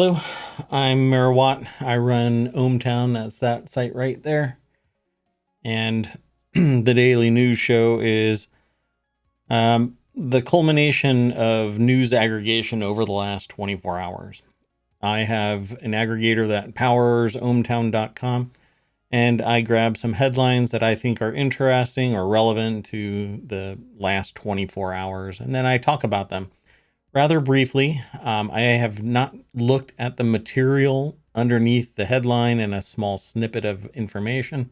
Hello, I'm Mayor Watt. I run ohmTown. That's that site right there. And the daily news show is the culmination of news aggregation over the last 24 hours. I have an aggregator that powers ohmTown.com, and I grab some headlines that I think are interesting or relevant to the last 24 hours, and then I talk about them rather briefly. I have not looked at the material underneath the headline and a small snippet of information.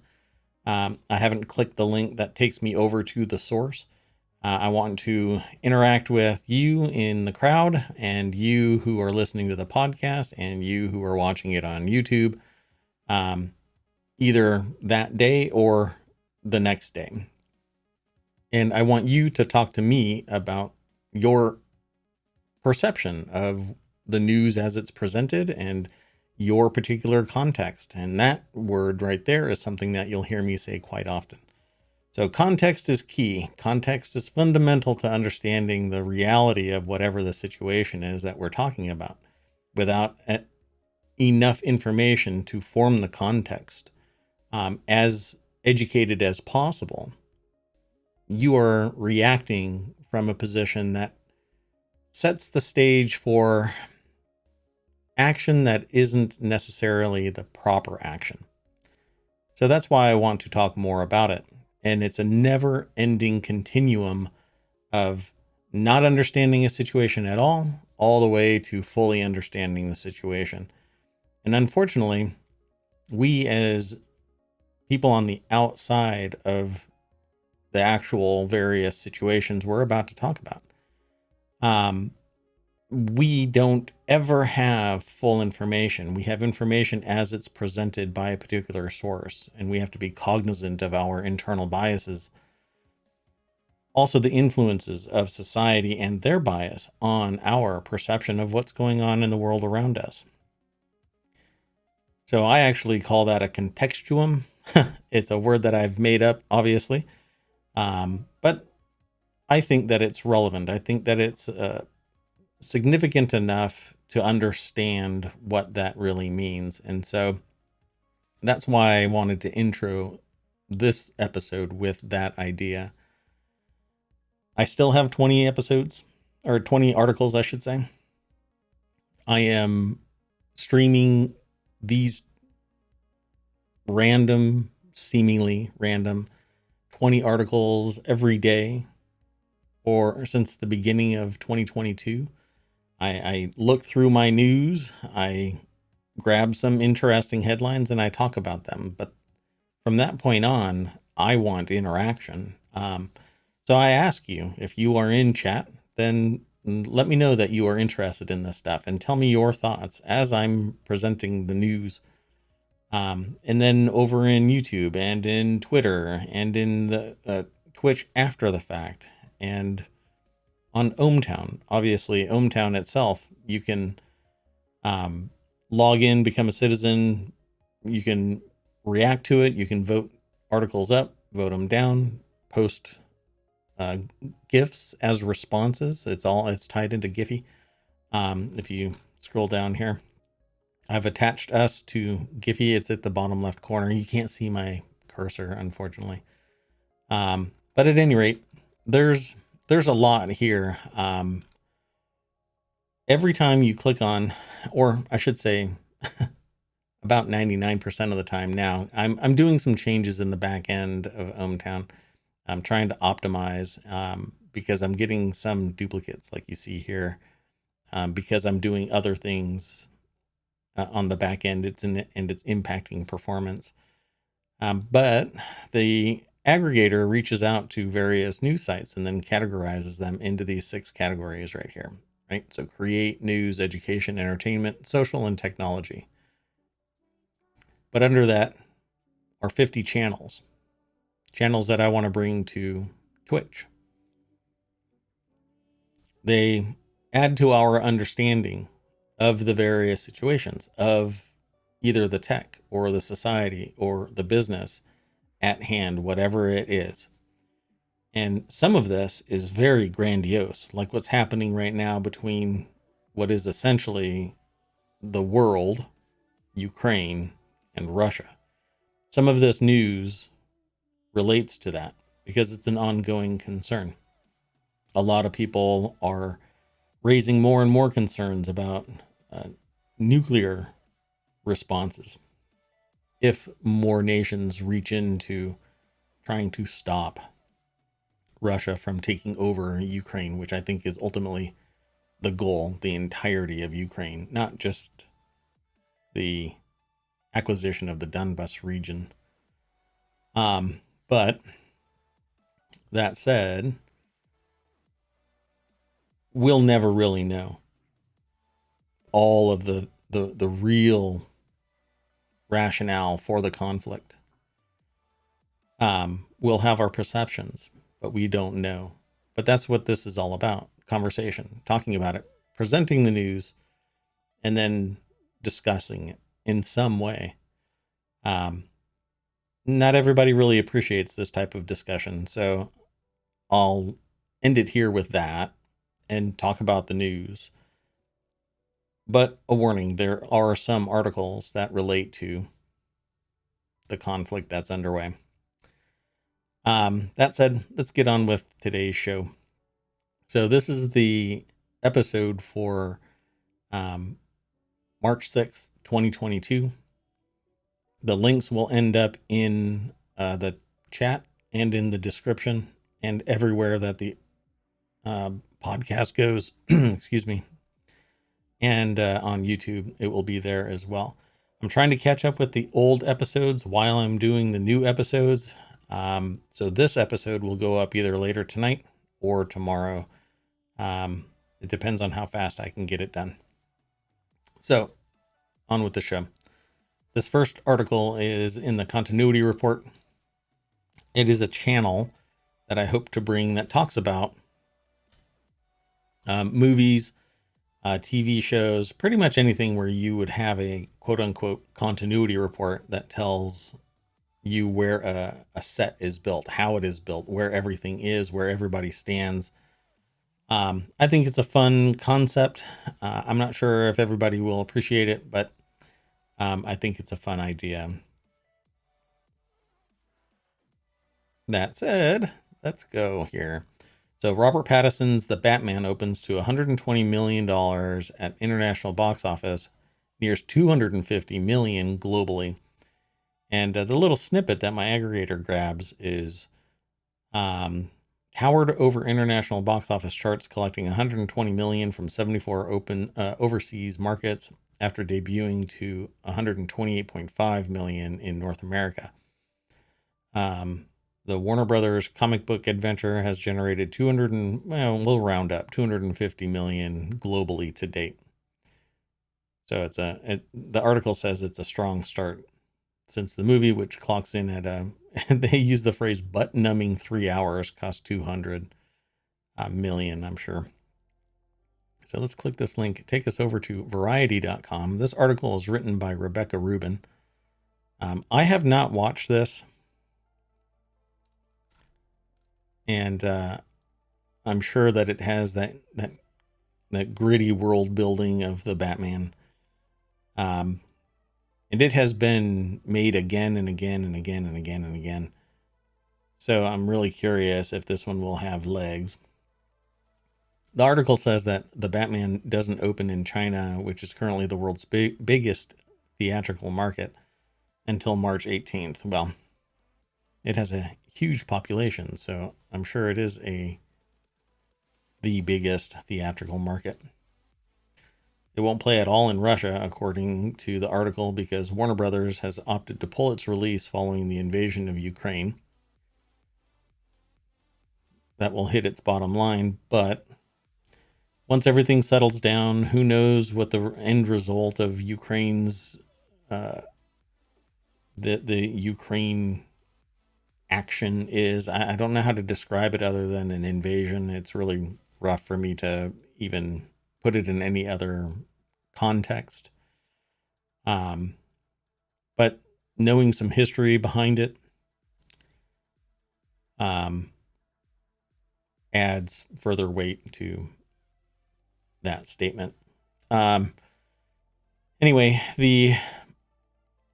I haven't clicked the link that takes me over to the source. I want to interact with you in the crowd and you who are listening to the podcast and you who are watching it on YouTube, either that day or the next day. And I want you to talk to me about your perception of the news as it's presented and your particular context. And that word right there is something that you'll hear me say quite often. So context is key. Context is fundamental to understanding the reality of whatever the situation is that we're talking about. Without enough information to form the context, as educated as possible, you are reacting from a position that sets the stage for action that isn't necessarily the proper action. So that's why I want to talk more about it. And it's a never ending continuum of not understanding a situation at all the way to fully understanding the situation. And unfortunately, we as people on the outside of the actual various situations we're about to talk about, we don't ever have full information. We have information as it's presented by a particular source, and we have to be cognizant of our internal biases. Also, the influences of society and their bias on our perception of what's going on in the world around us. So I actually call that a contextuum. It's a word that I've made up, obviously. But I think that it's relevant. I think that it's significant enough to understand what that really means. And so that's why I wanted to intro this episode with that idea. I still have 20 episodes, or 20 articles, I should say. I am streaming these seemingly random 20 articles every day or since the beginning of 2022. I look through my news, I grab some interesting headlines, and I talk about them. But from that point on, I want interaction. So I ask you, if you are in chat, then let me know that you are interested in this stuff and tell me your thoughts as I'm presenting the news. And then over in YouTube and in Twitter and in the Twitch after the fact, and on ohmTown. Obviously, ohmTown itself, you can log in, become a citizen. You can react to it. You can vote articles up, vote them down, post GIFs as responses. It's tied into Giphy. If you scroll down here, I've attached us to Giphy. It's at the bottom left corner. You can't see my cursor, unfortunately. But at any rate, there's a lot here. Every time you click on, or I should say about 99% of the time now, I'm doing some changes in the back end of ohmTown. I'm trying to optimize because I'm getting some duplicates like you see here, because I'm doing other things on the back end. It's impacting performance. But the aggregator reaches out to various news sites and then categorizes them into these 6 categories right here, right? So create, news, education, entertainment, social, and technology. But under that are 50 channels that I want to bring to Twitch. They add to our understanding of the various situations of either the tech or the society or the business at hand, whatever it is. And some of this is very grandiose, like what's happening right now between what is essentially the world, Ukraine, and Russia. Some of this news relates to that because it's an ongoing concern. A lot of people are raising more and more concerns about nuclear responses if more nations reach into trying to stop Russia from taking over Ukraine, which I think is ultimately the goal, the entirety of Ukraine, not just the acquisition of the Donbas region. But that said, we'll never really know all of the real rationale for the conflict. We'll have our perceptions, but we don't know. But that's what this is all about. Conversation, talking about it, presenting the news, and then discussing it in some way. Not everybody really appreciates this type of discussion, so I'll end it here with that and talk about the news. But a warning, there are some articles that relate to the conflict that's underway. That said, let's get on with today's show. So this is the episode for March 6th, 2022. The links will end up in the chat and in the description and everywhere that the podcast goes. Excuse me. And on YouTube, it will be there as well. I'm trying to catch up with the old episodes while I'm doing the new episodes. So this episode will go up either later tonight or tomorrow. It depends on how fast I can get it done. So on with the show. This first article is in the Continuity Report. It is a channel that I hope to bring that talks about movies, TV shows, pretty much anything where you would have a quote unquote continuity report that tells you where a set is built, how it is built, where everything is, where everybody stands. I think it's a fun concept. I'm not sure if everybody will appreciate it, but I think it's a fun idea. That said, let's go here. So Robert Pattinson's The Batman opens to $120 million at international box office, nears $250 million globally. And the little snippet that my aggregator grabs is towered over international box office charts, collecting 120 million from 74 open overseas markets after debuting to 128.5 million in North America. The Warner Brothers comic book adventure has generated we'll round up 250 million globally to date. So the article says it's a strong start since the movie, which clocks in at they use the phrase butt-numbing 3 hours, cost 200 million, I'm sure. So let's click this link. Take us over to variety.com. This article is written by Rebecca Rubin. I have not watched this. And I'm sure that it has that gritty world building of the Batman. And it has been made again and again and again and again and again. So I'm really curious if this one will have legs. The article says that the Batman doesn't open in China, which is currently the world's biggest theatrical market, until March 18th. Well, it has a huge population, so I'm sure it is the biggest theatrical market. It won't play at all in Russia, according to the article, because Warner Brothers has opted to pull its release following the invasion of Ukraine. That will hit its bottom line, but once everything settles down, who knows what the end result of Ukraine's the Ukraine action is. I don't know how to describe it other than an invasion. It's really rough for me to even put it in any other context. But knowing some history behind it adds further weight to that statement. Anyway,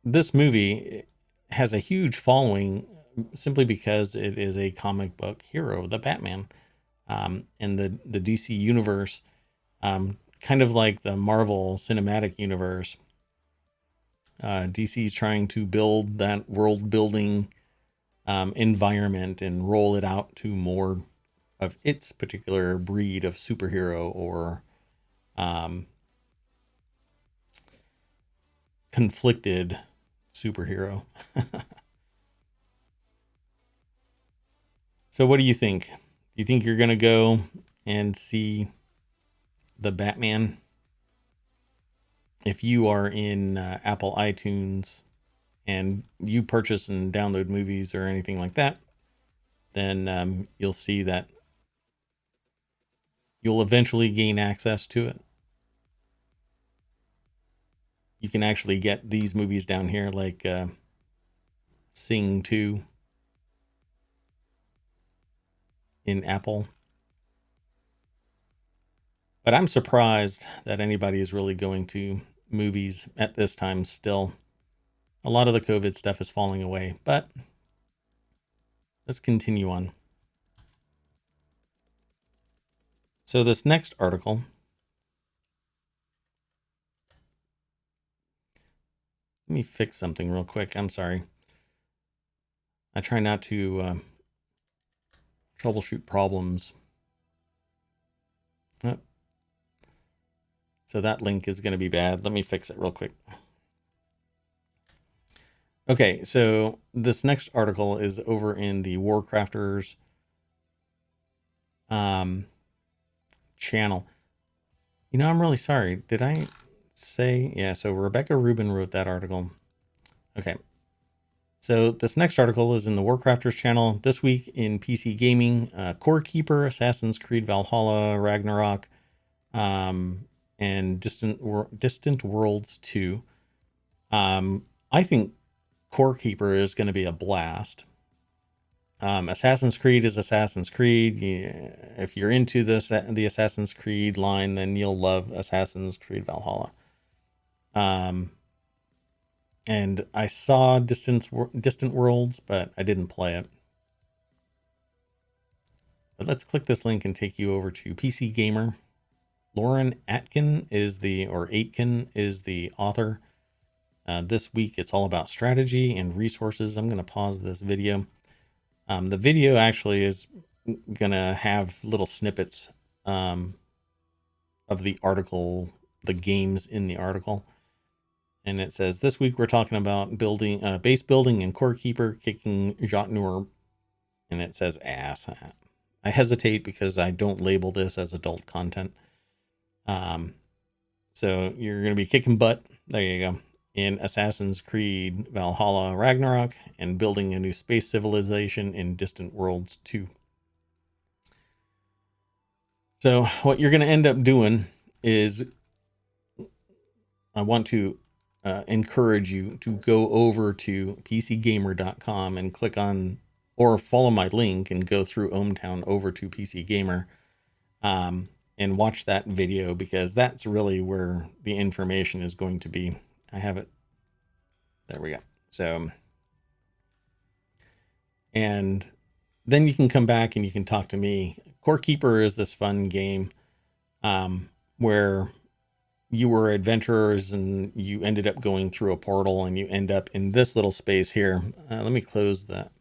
this movie has a huge following simply because it is a comic book hero, the Batman, and the DC universe, kind of like the Marvel Cinematic Universe. DC is trying to build that world building environment and roll it out to more of its particular breed of superhero or conflicted superhero. So what do you think? Do you think you're going to go and see the Batman? If you are in Apple iTunes and you purchase and download movies or anything like that, then you'll see that you'll eventually gain access to it. You can actually get these movies down here, like Sing 2 in Apple. But I'm surprised that anybody is really going to movies at this time still. A lot of the COVID stuff is falling away, but let's continue on. So this next article, let me fix something real quick. I'm sorry. I try not to troubleshoot problems. Oh. So that link is going to be bad. Let me fix it real quick. Okay, so this next article is over in the Warcrafters channel. You know, I'm really sorry. Did I say? Yeah, so Rebecca Rubin wrote that article. Okay. So this next article is in the Warcrafters channel. This week in PC gaming, Core Keeper, Assassin's Creed Valhalla, Ragnarok, and Distant Worlds 2. I think Core Keeper is going to be a blast. Assassin's Creed is Assassin's Creed. If you're into the Assassin's Creed line, then you'll love Assassin's Creed Valhalla. And I saw Distant Worlds, but I didn't play it. But let's click this link and take you over to PC Gamer. Lauren Aitken is the author. This week it's all about strategy and resources. I'm going to pause this video. The video actually is going to have little snippets of the article, the games in the article. And it says, this week we're talking about building, base building and Core Keeper, kicking Jot Noir. And it says ass. I hesitate because I don't label this as adult content. So you're going to be kicking butt. There you go. In Assassin's Creed Valhalla Ragnarok and building a new space civilization in Distant Worlds 2. So what you're going to end up doing is, I want to encourage you to go over to pcgamer.com and click on, or follow my link and go through ohmTown over to PC Gamer and watch that video, because that's really where the information is going to be. I have it. There we go. So, and then you can come back and you can talk to me. Core Keeper is this fun game where you were adventurers and you ended up going through a portal and you end up in this little space here. Let me close that.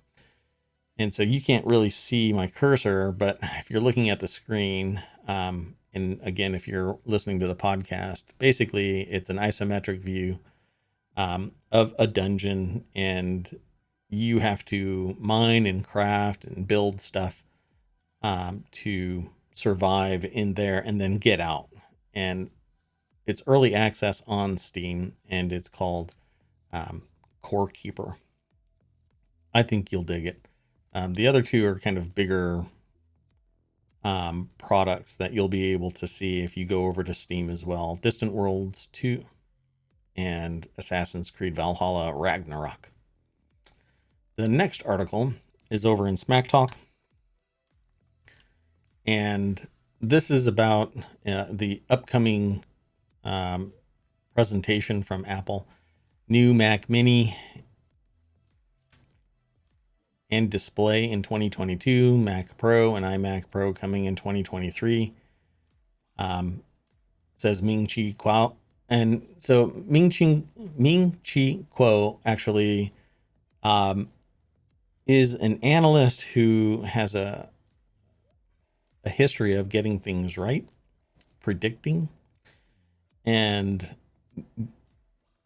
And so you can't really see my cursor, but if you're looking at the screen, and again, if you're listening to the podcast, basically it's an isometric view of a dungeon, and you have to mine and craft and build stuff to survive in there and then get out. And it's early access on Steam, and it's called Core Keeper. I think you'll dig it. The other two are kind of bigger products that you'll be able to see if you go over to Steam as well. Distant Worlds 2 and Assassin's Creed Valhalla Ragnarok. The next article is over in Smack Talk. And this is about the upcoming presentation from Apple. New Mac Mini and display in 2022, Mac Pro and iMac Pro coming in 2023. Says Ming Chi Kuo. And so Ming Chi Kuo actually is an analyst who has a history of getting things right, predicting, and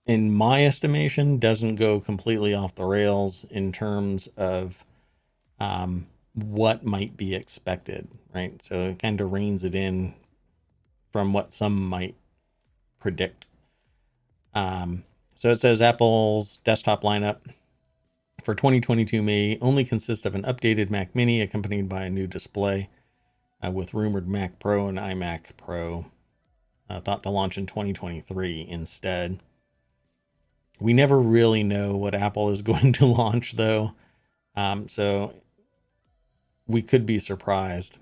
in my estimation, doesn't go completely off the rails in terms of what might be expected, right? So it kind of reins it in from what some might predict. So it says Apple's desktop lineup for 2022 may only consist of an updated Mac Mini accompanied by a new display, with rumored Mac Pro and iMac Pro thought to launch in 2023 instead. We never really know what Apple is going to launch, though, so we could be surprised.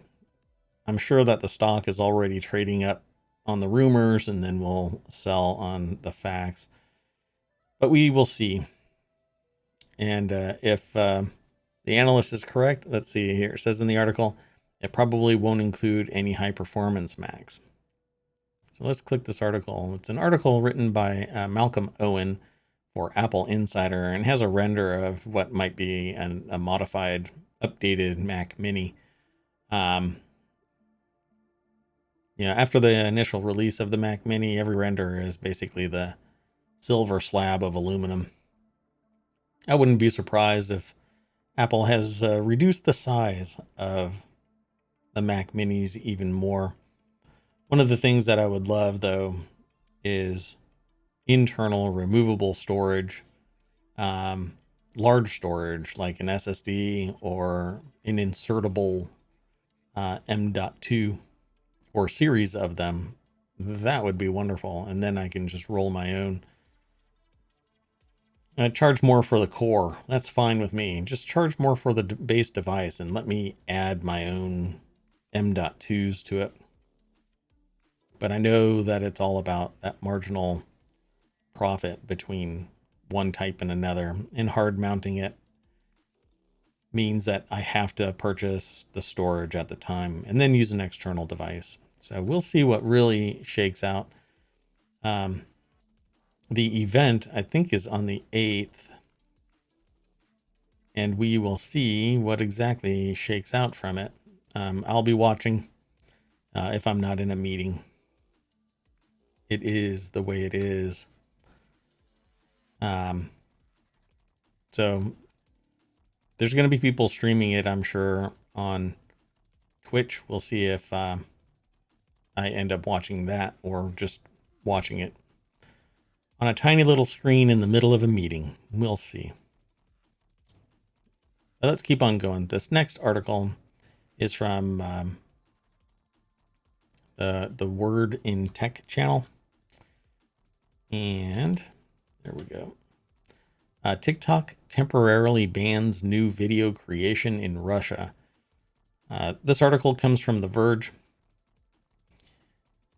I'm sure that the stock is already trading up on the rumors and then will sell on the facts, but we will see. And if the analyst is correct, let's see here. It says in the article, it probably won't include any high performance Macs. So let's click this article. It's an article written by Malcolm Owen for Apple Insider and has a render of what might be a modified, updated Mac Mini. After the initial release of the Mac Mini, every render is basically the silver slab of aluminum. I wouldn't be surprised if Apple has reduced the size of the Mac Minis even more. One of the things that I would love, though, is internal removable storage, large storage like an SSD or an insertable M.2 or series of them. That would be wonderful. And then I can just roll my own. And I charge more for the core. That's fine with me. Just charge more for the base device and let me add my own M.2s to it. But I know that it's all about that marginal profit between one type and another, and hard mounting it means that I have to purchase the storage at the time and then use an external device. So we'll see what really shakes out. The event, I think, is on the 8th, and we will see what exactly shakes out from it. I'll be watching if I'm not in a meeting. It is the way it is. So there's going to be people streaming it, I'm sure, on Twitch. We'll see if I end up watching that or just watching it on a tiny little screen in the middle of a meeting. We'll see. But let's keep on going. This next article is from the Word in Tech channel. And there we go. TikTok temporarily bans new video creation in Russia. This article comes from The Verge.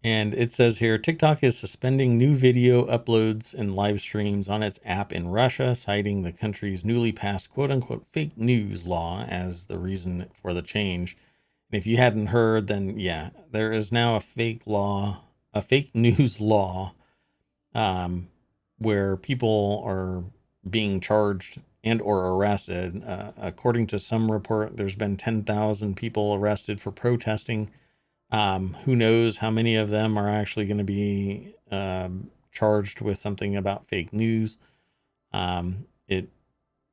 And it says here, TikTok is suspending new video uploads and live streams on its app in Russia, citing the country's newly passed quote-unquote fake news law as the reason for the change. And if you hadn't heard, then yeah, there is now a fake news law, where people are being charged and or arrested. According to some report, there's been 10,000 people arrested for protesting. Who knows how many of them are actually going to be charged with something about fake news. It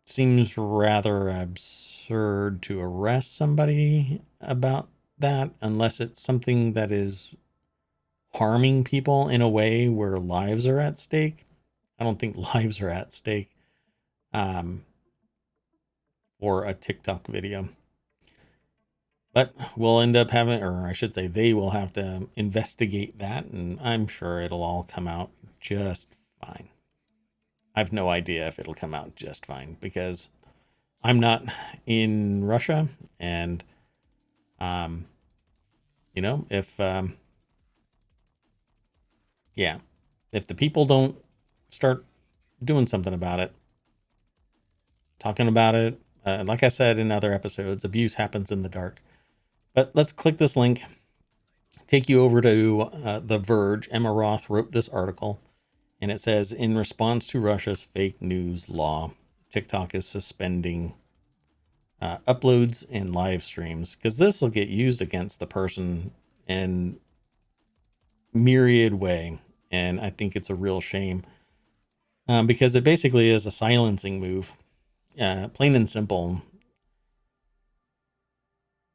seems rather absurd to arrest somebody about that unless it's something that is harming people in a way where lives are at stake. I don't think lives are at stake for a TikTok video. But we'll end up having, or I should say they will have to investigate that, and I'm sure it'll all come out just fine. I have no idea if it'll come out just fine because I'm not in Russia, and if yeah, if the people don't start doing something about it, talking about it, like I said in other episodes, abuse happens in the dark. But let's click this link, take you over to The Verge. Emma Roth wrote this article, and it says, in response to Russia's fake news law, TikTok is suspending uploads and live streams, because this will get used against the person in myriad way. And I think it's a real shame, because it basically is a silencing move. Plain and simple.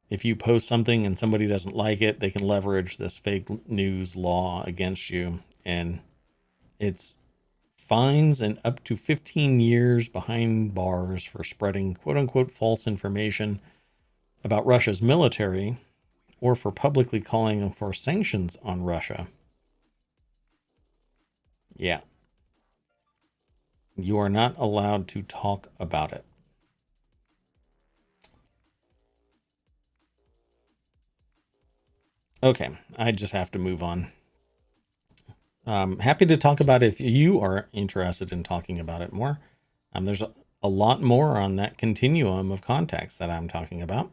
If you post something and somebody doesn't like it, they can leverage this fake news law against you. And it's fines and up to 15 years behind bars for spreading quote unquote false information about Russia's military, or for publicly calling for sanctions on Russia. Yeah. You are not allowed to talk about it. Okay, I just have to move on. Happy to talk about it if you are interested in talking about it more. There's a lot more on that continuum of context that I'm talking about.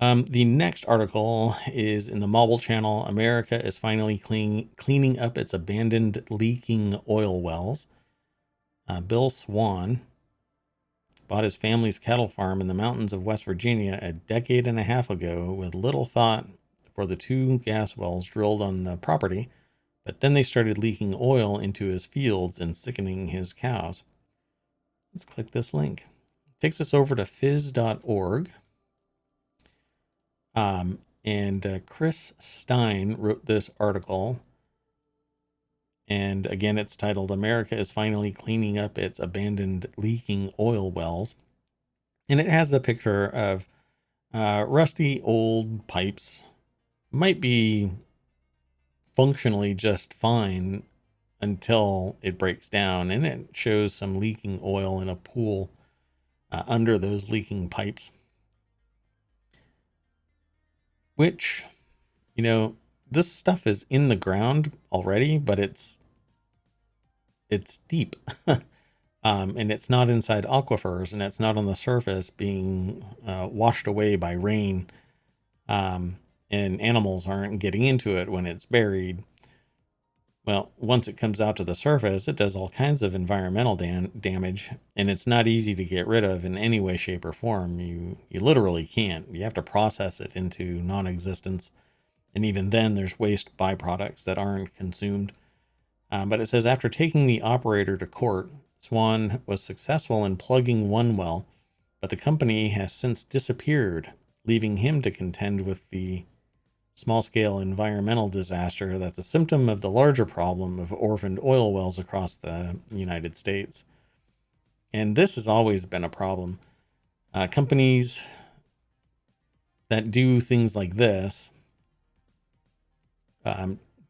The next article is in the Mobile Channel. America is finally cleaning up its abandoned leaking oil wells. Bill Swan bought his family's cattle farm in the mountains of West Virginia a decade and a half ago with little thought for the 2 gas wells drilled on the property, but then they started leaking oil into his fields and sickening his cows. Let's click this link. It takes us over to phys.org. And Chris Stein wrote this article. And again, it's titled, America is finally cleaning up its abandoned leaking oil wells. And it has a picture of rusty old pipes. Might be functionally just fine until it breaks down. And it shows some leaking oil in a pool under those leaking pipes. Which, this stuff is in the ground already, but it's deep. And it's not inside aquifers, and it's not on the surface being washed away by rain. And animals aren't getting into it when it's buried. Well, once it comes out to the surface, it does all kinds of environmental damage, and it's not easy to get rid of in any way, shape, or form. You literally can't. You have to process it into non-existence. And even then, there's waste byproducts that aren't consumed. But it says, after taking the operator to court, Swan was successful in plugging one well, but the company has since disappeared, leaving him to contend with the small-scale environmental disaster that's a symptom of the larger problem of orphaned oil wells across the United States. And this has always been a problem. Companies that do things like this,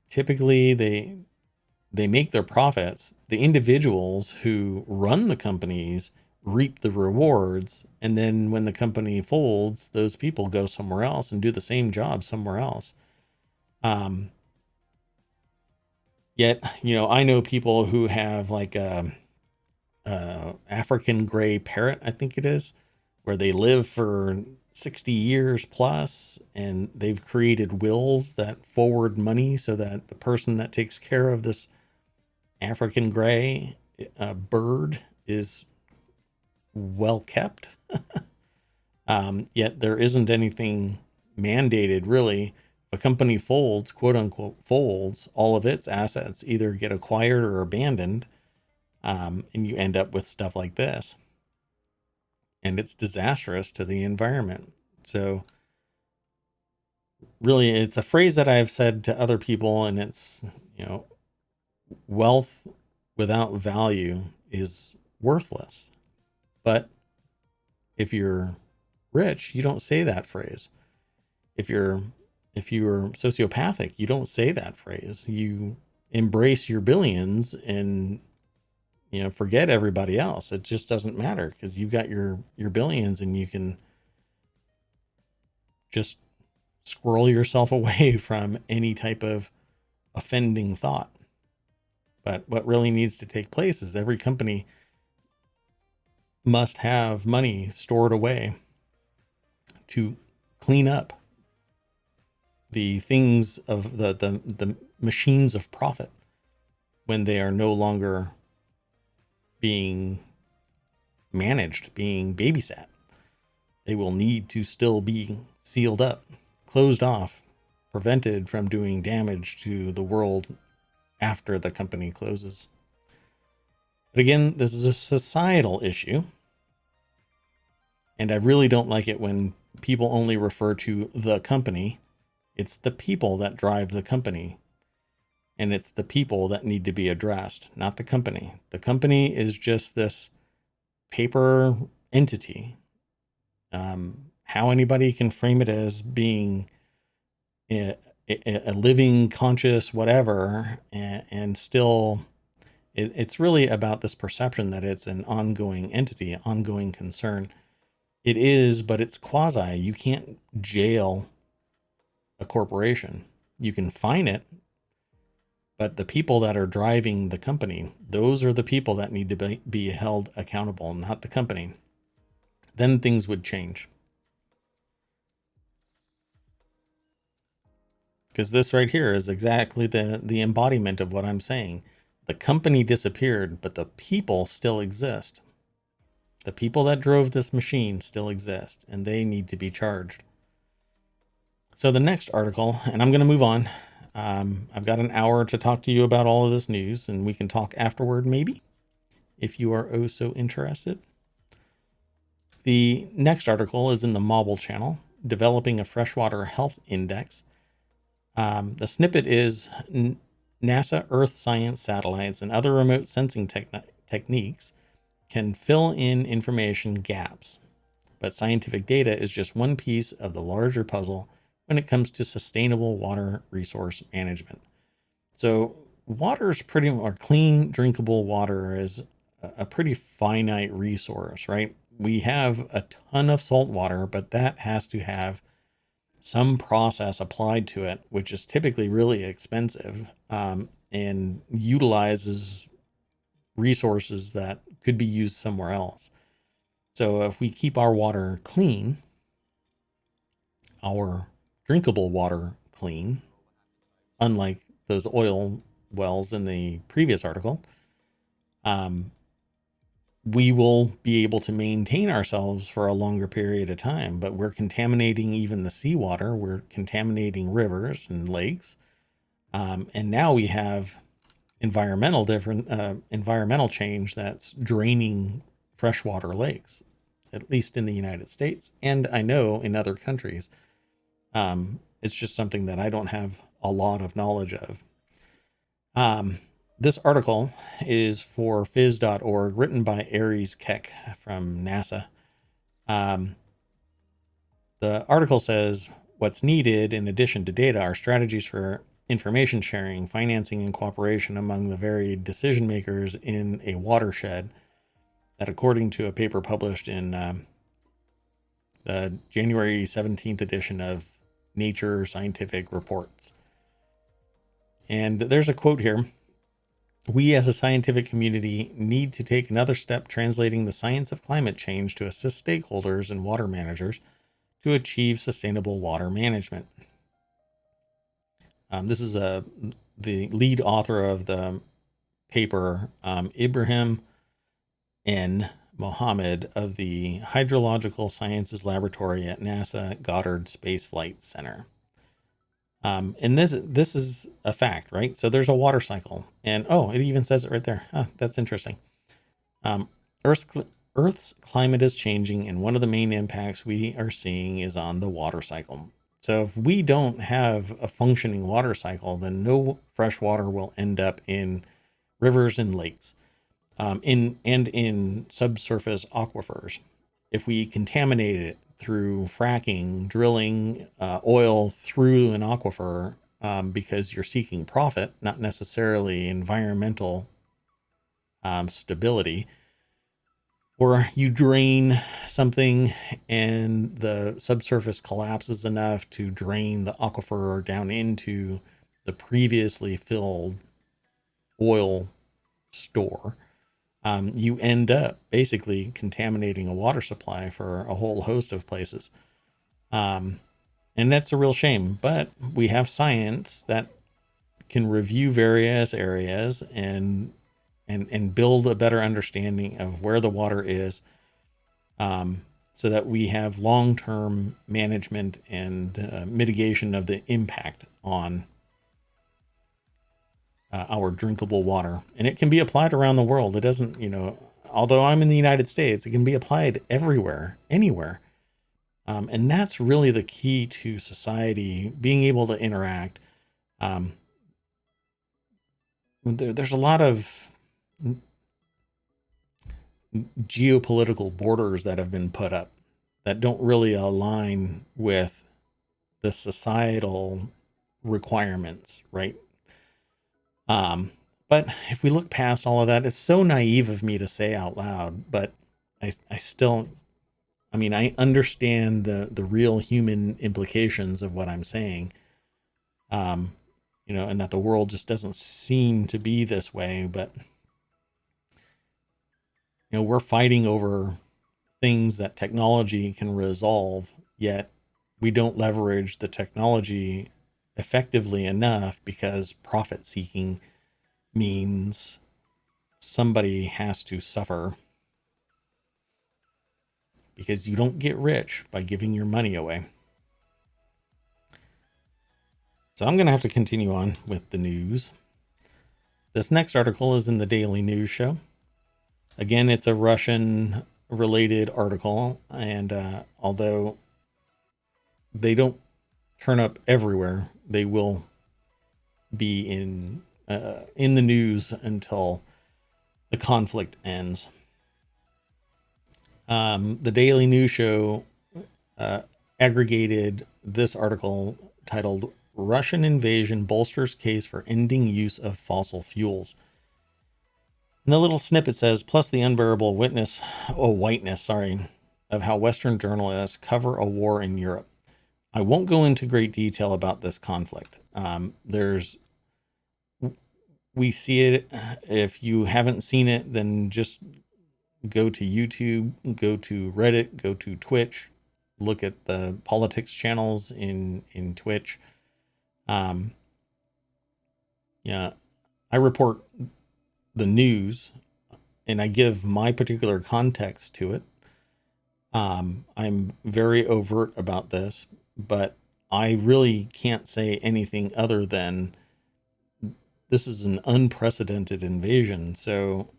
typically they make their profits. The individuals who run the companies reap the rewards. And then when the company folds, those people go somewhere else and do the same job somewhere else. Yet, I know people who have like a African gray parrot, I think it is, where they live for 60 years plus, and they've created wills that forward money so that the person that takes care of this African gray bird is well kept. Yet there isn't anything mandated, really. If a company folds, quote unquote folds, all of its assets either get acquired or abandoned, and you end up with stuff like this. And it's disastrous to the environment. So really, it's a phrase that I've said to other people, and it's, wealth without value is worthless. But if you're rich, you don't say that phrase. If you're sociopathic, you don't say that phrase. You embrace your billions and forget everybody else. It just doesn't matter because you've got your billions, and you can just squirrel yourself away from any type of offending thought. But what really needs to take place is every company must have money stored away to clean up the things of the machines of profit when they are no longer being managed, being babysat. They will need to still be sealed up, closed off, prevented from doing damage to the world after the company closes. But again, this is a societal issue. And I really don't like it when people only refer to the company. It's the people that drive the company. And it's the people that need to be addressed, not the company. The company is just this paper entity. How anybody can frame it as being a living, conscious, whatever, and still, it's really about this perception that it's an ongoing entity, an ongoing concern. It is, but it's quasi. You can't jail a corporation. You can fine it, but the people that are driving the company, those are the people that need to be held accountable, not the company. Then things would change. Because this right here is exactly the embodiment of what I'm saying. The company disappeared, but the people still exist. The people that drove this machine still exist, and they need to be charged. So the next article, and I'm going to move on. I've got an hour to talk to you about all of this news, and we can talk afterward, maybe, if you are oh so interested. The next article is in the Mobile channel, Developing a Freshwater Health Index. The snippet is NASA Earth science satellites and other remote sensing techniques can fill in information gaps, but scientific data is just one piece of the larger puzzle when it comes to sustainable water resource management. So water is or clean, drinkable water is a pretty finite resource, right? We have a ton of salt water, but that has to have some process applied to it, which is typically really expensive, and utilizes resources that could be used somewhere else. So if we keep our water clean, our drinkable water clean, unlike those oil wells in the previous article, we will be able to maintain ourselves for a longer period of time. But we're contaminating even the seawater. We're contaminating rivers and lakes. And now we have environmental change that's draining freshwater lakes, at least in the United States. And I know in other countries, it's just something that I don't have a lot of knowledge of. This article is for phys.org, written by Aries Keck from NASA. The article says, what's needed in addition to data are strategies for information sharing, financing, and cooperation among the varied decision makers in a watershed. That, according to a paper published in the January 17th edition of Nature Scientific Reports. And there's a quote here. We as a scientific community need to take another step translating the science of climate change to assist stakeholders and water managers to achieve sustainable water management. This is the lead author of the paper, Ibrahim N. Mohammed of the Hydrological Sciences Laboratory at NASA Goddard Space Flight Center. And this is a fact, right? So there's a water cycle, and it even says it right there. That's interesting. Earth's climate is changing, and one of the main impacts we are seeing is on the water cycle. So if we don't have a functioning water cycle, then no fresh water will end up in rivers and lakes, in subsurface aquifers. If we contaminate it through fracking, drilling oil through an aquifer, because you're seeking profit, not necessarily environmental stability, or you drain something and the subsurface collapses enough to drain the aquifer down into the previously filled oil store, you end up basically contaminating a water supply for a whole host of places. And that's a real shame, but we have science that can review various areas and build a better understanding of where the water is, so that we have long-term management and mitigation of the impact on our drinkable water. And it can be applied around the world. It doesn't, although I'm in the United States, it can be applied everywhere, anywhere. And that's really the key to society being able to interact. There's a lot of geopolitical borders that have been put up that don't really align with the societal requirements, right? But if we look past all of that, it's so naive of me to say out loud, but I still, I understand the real human implications of what I'm saying. And that the world just doesn't seem to be this way, but we're fighting over things that technology can resolve, yet we don't leverage the technology effectively enough because profit seeking means somebody has to suffer, because you don't get rich by giving your money away. So I'm going to have to continue on with the news. This next article is in the Daily News Show. Again, it's a Russian related article, and although they don't turn up everywhere, they will be in the news until the conflict ends. The Daily News Show aggregated this article titled "Russian Invasion Bolsters Case for Ending Use of Fossil Fuels." And the little snippet says, plus the unbearable whiteness of how Western journalists cover a war in Europe. I won't go into great detail about this conflict. We see it. If you haven't seen it, then just go to YouTube, go to Reddit, go to Twitch, look at the politics channels in Twitch. Yeah, I report the news and I give my particular context to it. I'm very overt about this, but I really can't say anything other than this is an unprecedented invasion. So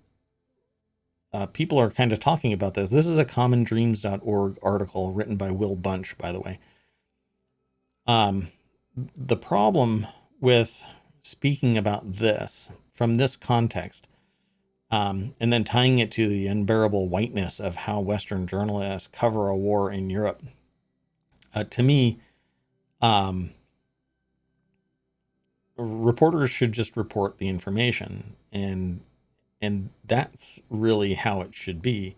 people are kind of talking about this. This is a commondreams.org article written by Will Bunch, by the way. The problem with speaking about this from this context, and then tying it to the unbearable whiteness of how Western journalists cover a war in Europe, to me, reporters should just report the information, and that's really how it should be.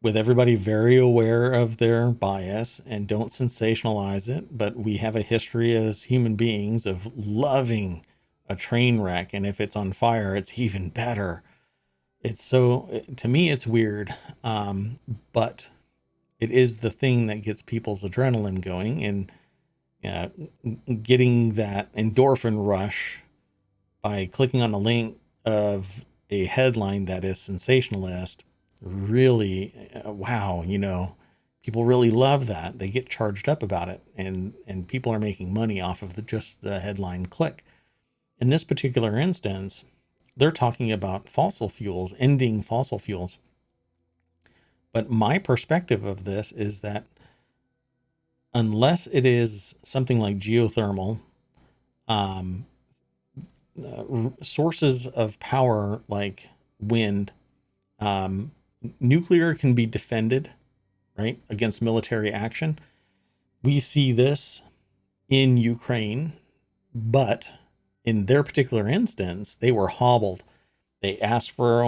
With everybody very aware of their bias and don't sensationalize it, but we have a history as human beings of loving a train wreck, and if it's on fire, it's even better. To me, it's weird, but it is the thing that gets people's adrenaline going, and getting that endorphin rush by clicking on the link of a headline that is sensationalist. Really, wow, people really love that. They get charged up about it, and people are making money off of just the headline click. In this particular instance, they're talking about fossil fuels, ending fossil fuels. But my perspective of this is that unless it is something like geothermal, sources of power like wind, nuclear can be defended, right, against military action. We see this in Ukraine, but in their particular instance, they were hobbled. They asked for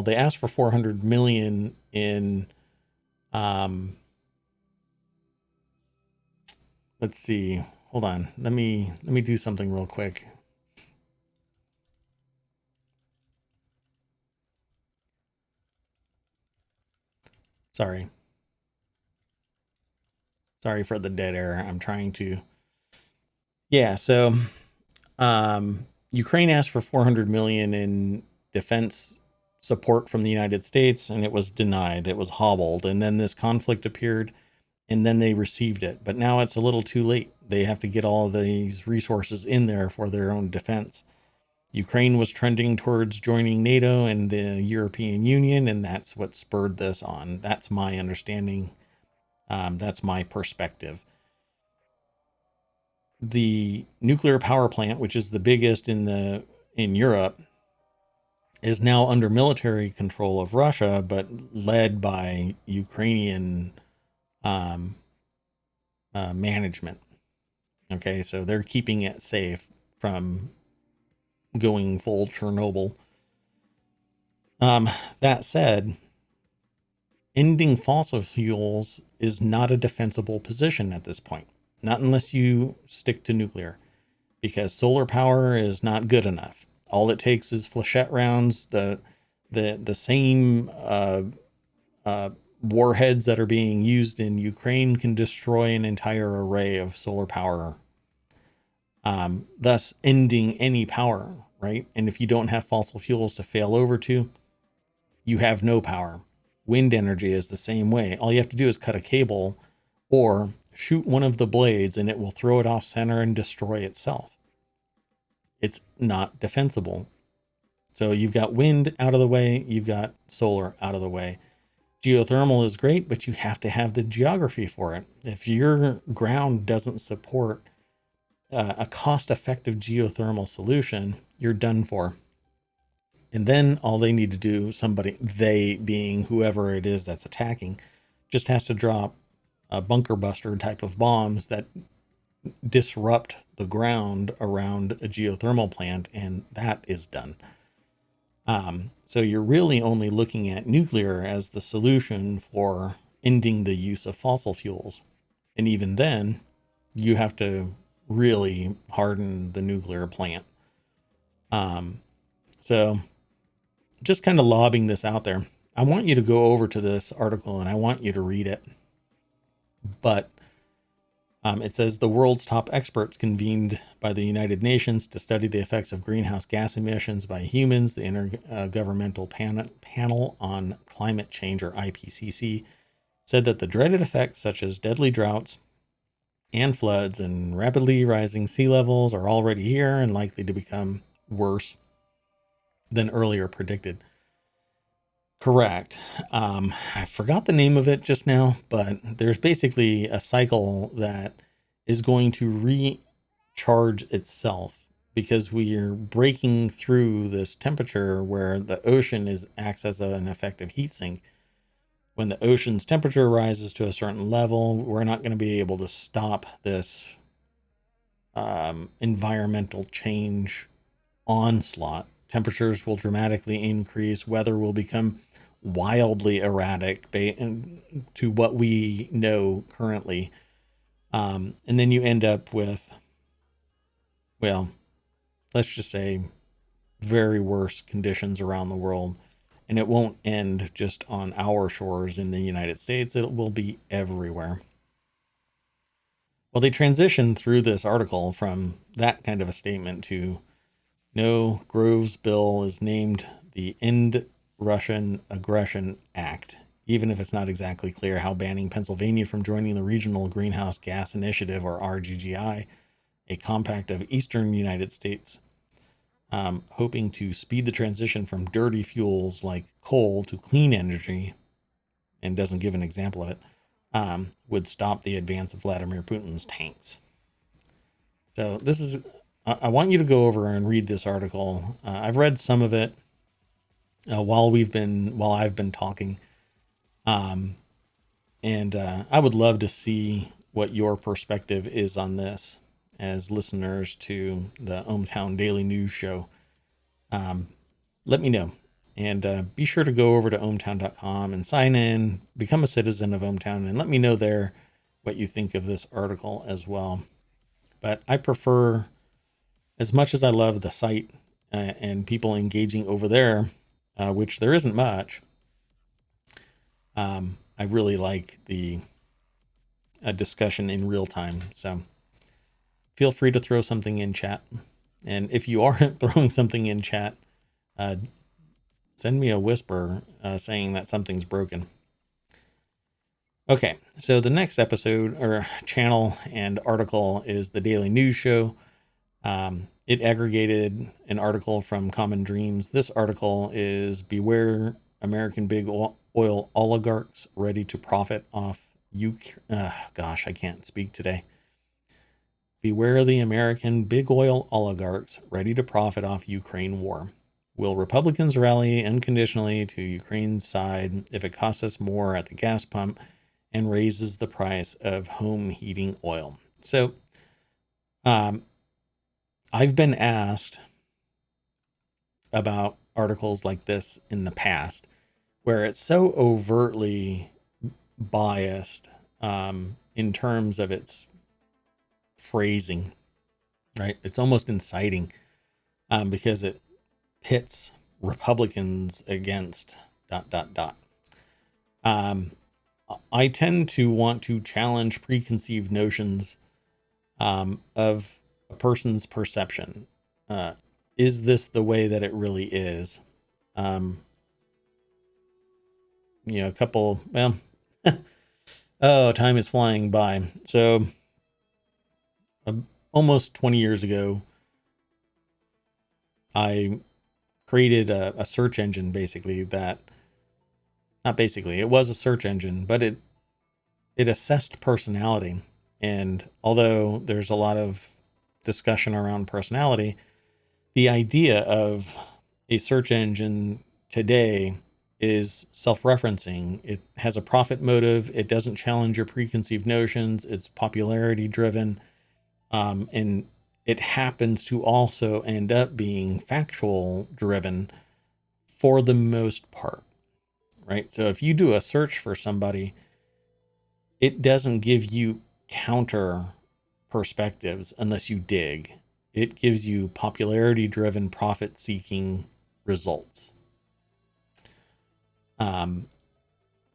they asked for 400 million in, let's see, hold on. Let me do something real quick. Sorry. Sorry for the dead air. I'm trying to. Yeah, so Ukraine asked for 400 million in defense support from the United States, and it was denied. It was hobbled, and then this conflict appeared, and then they received it. But now it's a little too late. They have to get all of these resources in there for their own defense. Ukraine was trending towards joining NATO and the European Union, and that's what spurred this on. That's my understanding. That's my perspective. The nuclear power plant, which is the biggest in Europe, is now under military control of Russia, but led by Ukrainian um, management. Okay, so they're keeping it safe from going full Chernobyl. That said, ending fossil fuels is not a defensible position at this point, not unless you stick to nuclear, because solar power is not good enough. All it takes is flechette rounds, the same warheads that are being used in Ukraine can destroy an entire array of solar power, thus ending any power, right? And if you don't have fossil fuels to fail over to, you have no power. Wind energy is the same way. All you have to do is cut a cable or shoot one of the blades and it will throw it off center and destroy itself. It's not defensible. So you've got wind out of the way, you've got solar out of the way. Geothermal is great, but you have to have the geography for it. If your ground doesn't support a cost-effective geothermal solution, you're done for. And then all they need to do, somebody, they being whoever it is that's attacking, just has to drop a bunker buster type of bombs that disrupt the ground around a geothermal plant, and that is done. So you're really only looking at nuclear as the solution for ending the use of fossil fuels. And even then, you have to really harden the nuclear plant. So just kind of lobbing this out there. I want you to go over to this article and I want you to read it. But it says the world's top experts convened by the United Nations to study the effects of greenhouse gas emissions by humans. The Intergovernmental Panel on Climate Change, or IPCC, said that the dreaded effects such as deadly droughts and floods and rapidly rising sea levels are already here and likely to become worse than earlier predicted. Correct. I forgot the name of it just now, but there's basically a cycle that is going to recharge itself because we are breaking through this temperature where the ocean acts as an effective heat sink. When the ocean's temperature rises to a certain level, we're not going to be able to stop this environmental change onslaught. Temperatures will dramatically increase. Weather will become wildly erratic to what we know currently. And then you end up with, well, let's just say very worse conditions around the world. And it won't end just on our shores in the United States. It will be everywhere. Well, they transitioned through this article from that kind of a statement to, no, Grove's bill is named the End Russian Aggression Act, even if it's not exactly clear how banning Pennsylvania from joining the Regional Greenhouse Gas Initiative, or RGGI, a compact of eastern United States, hoping to speed the transition from dirty fuels like coal to clean energy, and doesn't give an example of it, would stop the advance of Vladimir Putin's tanks. So this is, I want you to go over and read this article. I've read some of it while I've been talking. And I would love to see what your perspective is on this as listeners to the ohmTown Daily News Show. Let me know. And be sure to go over to ohmTown.com and sign in, become a citizen of ohmTown, and let me know there what you think of this article as well. But I prefer, as much as I love the site and people engaging over there, which there isn't much, I really like the discussion in real time. So feel free to throw something in chat. And if you aren't throwing something in chat, uh, send me a whisper saying that something's broken. Okay, so the next episode or channel and article is the Daily News Show. It aggregated an article from Common Dreams. This article is Beware American Big Oil Oligarchs Ready to Profit Off gosh, I can't speak today. Beware the American big oil oligarchs ready to profit off Ukraine war. Will Republicans rally unconditionally to Ukraine's side if it costs us more at the gas pump and raises the price of home heating oil? So, I've been asked about articles like this in the past where it's so overtly biased in terms of its phrasing, right? It's almost inciting because it pits Republicans against ... I tend to want to challenge preconceived notions of a person's perception. Is this the way that it really is? A couple, well, oh, time is flying by. So almost 20 years ago, I created a search engine, basically, that, not basically, it was a search engine, but it assessed personality. And although there's a lot of discussion around personality, the idea of a search engine today is self-referencing. It has a profit motive. It doesn't challenge your preconceived notions. It's popularity driven. And it happens to also end up being factual driven for the most part, right? So if you do a search for somebody, it doesn't give you counter perspectives unless you dig. It gives you popularity driven, profit seeking results.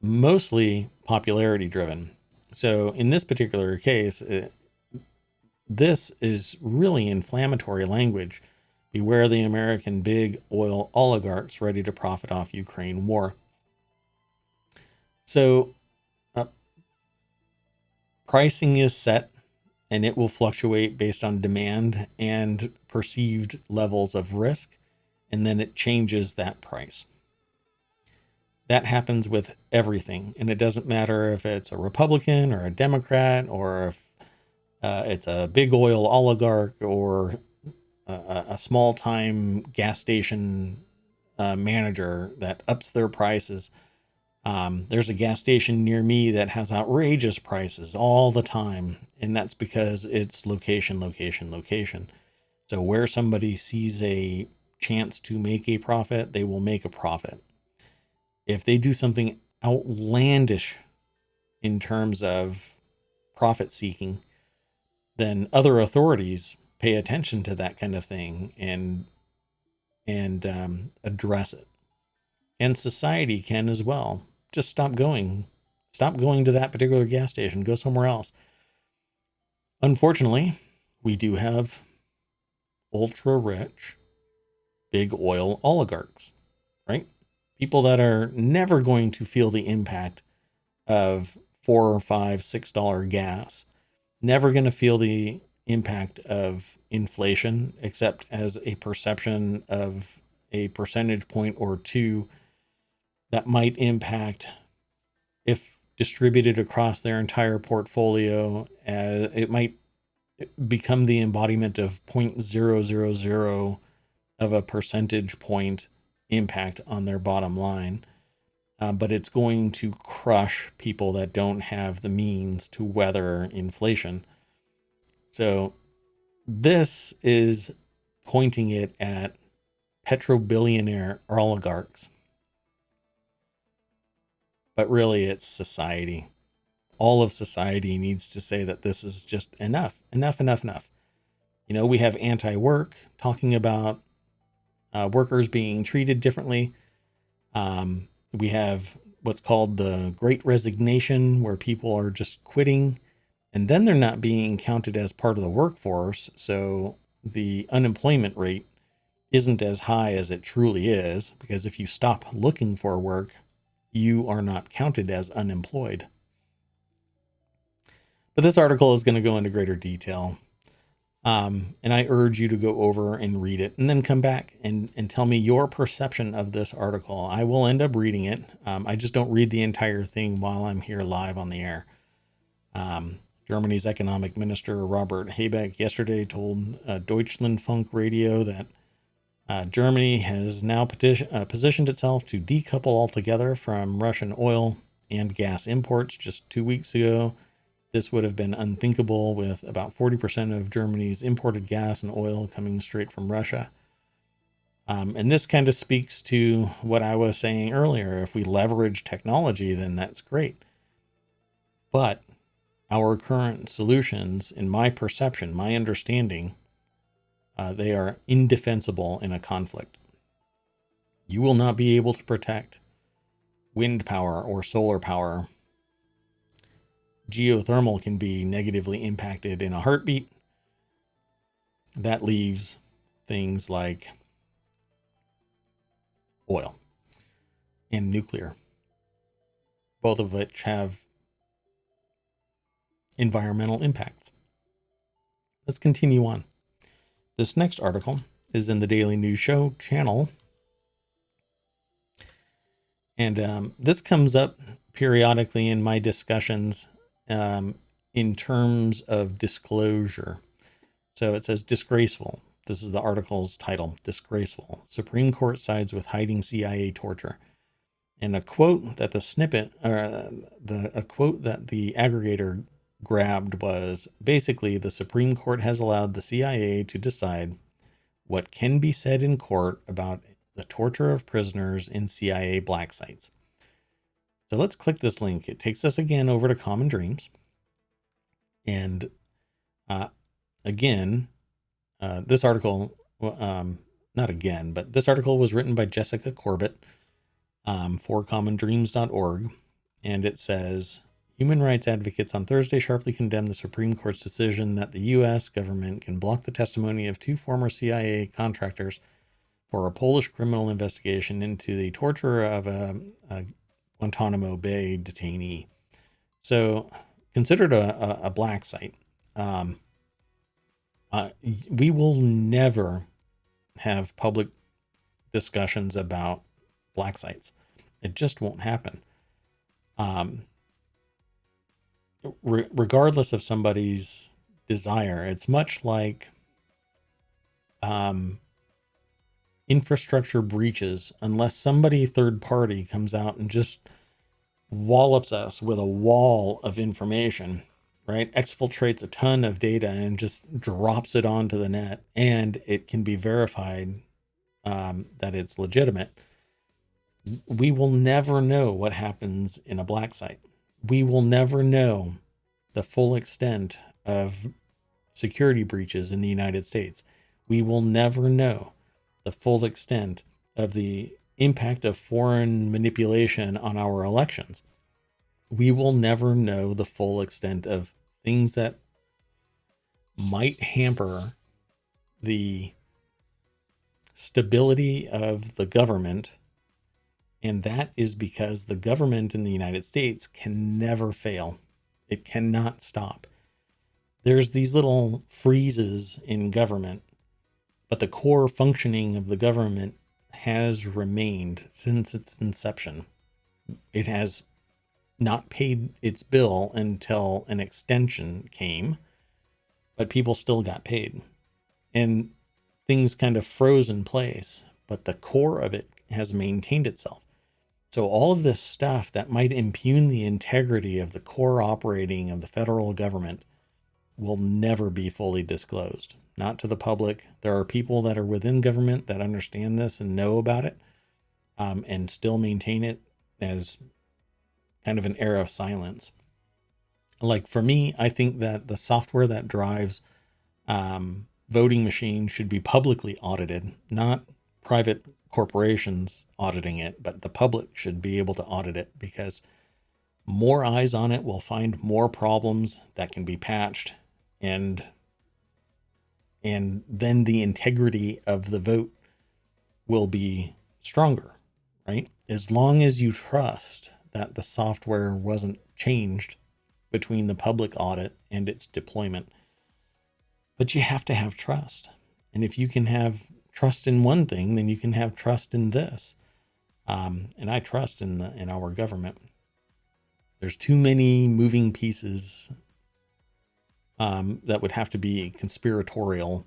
Mostly popularity driven. So in this particular case, this is really inflammatory language. Beware the American big oil oligarchs ready to profit off Ukraine war. So pricing is set, and it will fluctuate based on demand and perceived levels of risk, and then it changes that price. That happens with everything, and it doesn't matter if it's a Republican or a Democrat, or if it's a big oil oligarch or a small-time gas station manager that ups their prices. There's a gas station near me that has outrageous prices all the time, and that's because it's location, location, location. So where somebody sees a chance to make a profit, they will make a profit. If they do something outlandish in terms of profit seeking, then other authorities pay attention to that kind of thing and address it. And society can as well. Just stop going to that particular gas station, go somewhere else. Unfortunately, we do have ultra rich big oil oligarchs, right? People that are never going to feel the impact of $4 or $5, $6 gas, never going to feel the impact of inflation, except as a perception of a percentage point or two that might impact, if distributed across their entire portfolio, it might become the embodiment of 0.000 of a percentage point impact on their bottom line. But it's going to crush people that don't have the means to weather inflation. So this is pointing it at petrobillionaire oligarchs. But really, it's society. All of society needs to say that this is just enough. We have anti-work talking about workers being treated differently. We have what's called the Great Resignation, where people are just quitting, and then they're not being counted as part of the workforce. So the unemployment rate isn't as high as it truly is, because if you stop looking for work, you are not counted as unemployed. But this article is going to go into greater detail. And I urge you to go over and read it and then come back and tell me your perception of this article. I will end up reading it. I just don't read the entire thing while I'm here live on the air. Germany's economic minister, Robert Habeck, yesterday told Deutschlandfunk Radio that Germany has now positioned itself to decouple altogether from Russian oil and gas imports. Just 2 weeks ago, this would have been unthinkable, with about 40% of Germany's imported gas and oil coming straight from Russia. And this kind of speaks to what I was saying earlier. If we leverage technology, then that's great. But our current solutions, in my perception, my understanding, they are indefensible in a conflict. You will not be able to protect wind power or solar power. Geothermal can be negatively impacted in a heartbeat. That leaves things like oil and nuclear, both of which have environmental impacts. Let's continue on. This next article is in the Daily News Show channel. And this comes up periodically in my discussions in terms of disclosure. So it says disgraceful. This is the article's title, disgraceful. Supreme Court sides with hiding CIA torture. And a quote that the snippet, or a quote that the aggregator grabbed was basically, the Supreme Court has allowed the CIA to decide what can be said in court about the torture of prisoners in CIA black sites. So let's click this link. It takes us again over to Common Dreams. And again, this article, not again, but this article was written by Jessica Corbett for commondreams.org. And it says, human rights advocates on Thursday sharply condemned the Supreme Court's decision that the U.S. government can block the testimony of 2 former CIA contractors for a Polish criminal investigation into the torture of a Guantanamo Bay detainee. So, considered a black site, we will never have public discussions about black sites. It just won't happen. Regardless of somebody's desire, it's much like infrastructure breaches. Unless somebody third party comes out and just wallops us with a wall of information, right? Exfiltrates a ton of data and just drops it onto the net, and it can be verified that it's legitimate. We will never know what happens in a black site. We will never know the full extent of security breaches in the United States. We will never know the full extent of the impact of foreign manipulation on our elections. We will never know the full extent of things that might hamper the stability of the government. And that is because the government in the United States can never fail. It cannot stop. There's these little freezes in government, but the core functioning of the government has remained since its inception. It has not paid its bill until an extension came, but people still got paid. And things kind of froze in place, but the core of it has maintained itself. So all of this stuff that might impugn the integrity of the core operating of the federal government will never be fully disclosed, not to the public. There are people that are within government that understand this and know about it, and still maintain it as kind of an era of silence. Like for me, I think that the software that drives voting machines should be publicly audited, not private corporations auditing it, but the public should be able to audit it, because more eyes on it will find more problems that can be patched, and then the integrity of the vote will be stronger, right? As long as you trust that the software wasn't changed between the public audit and its deployment. But you have to have trust. And if you can have trust in one thing, then you can have trust in this. And I trust in our government. There's too many moving pieces that would have to be conspiratorial,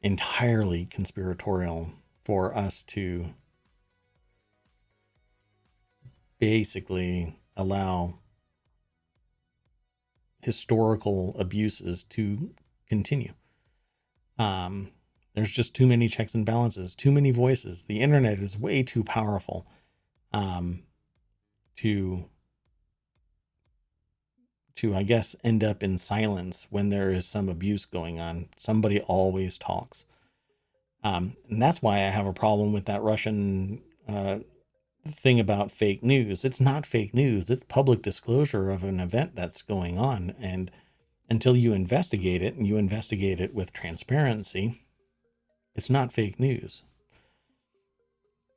entirely conspiratorial, for us to basically allow historical abuses to continue. There's just too many checks and balances, too many voices. The internet is way too powerful to, I guess, end up in silence when there is some abuse going on. Somebody always talks. And that's why I have a problem with that Russian thing about fake news. It's not fake news. It's public disclosure of an event that's going on. And until you investigate it, and you investigate it with transparency, it's not fake news.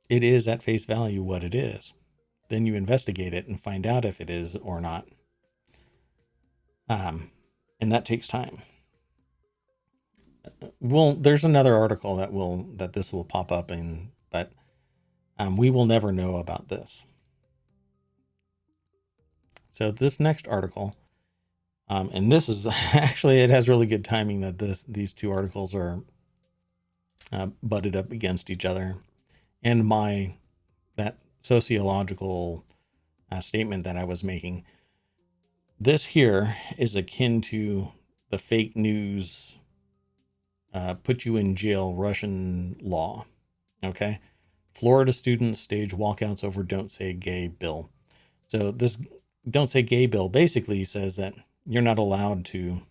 It is at face value what it is. Then you investigate it and find out if it is or not. And that takes time. Well, there's another article that this will pop up in, but we will never know about this. So this next article, and this is actually, it has really good timing that these two articles are butted up against each other, and that sociological statement that I was making. This here is akin to the fake news, put you in jail Russian law. Okay. Florida students stage walkouts over Don't Say Gay bill. So this Don't Say Gay bill basically says that you're not allowed to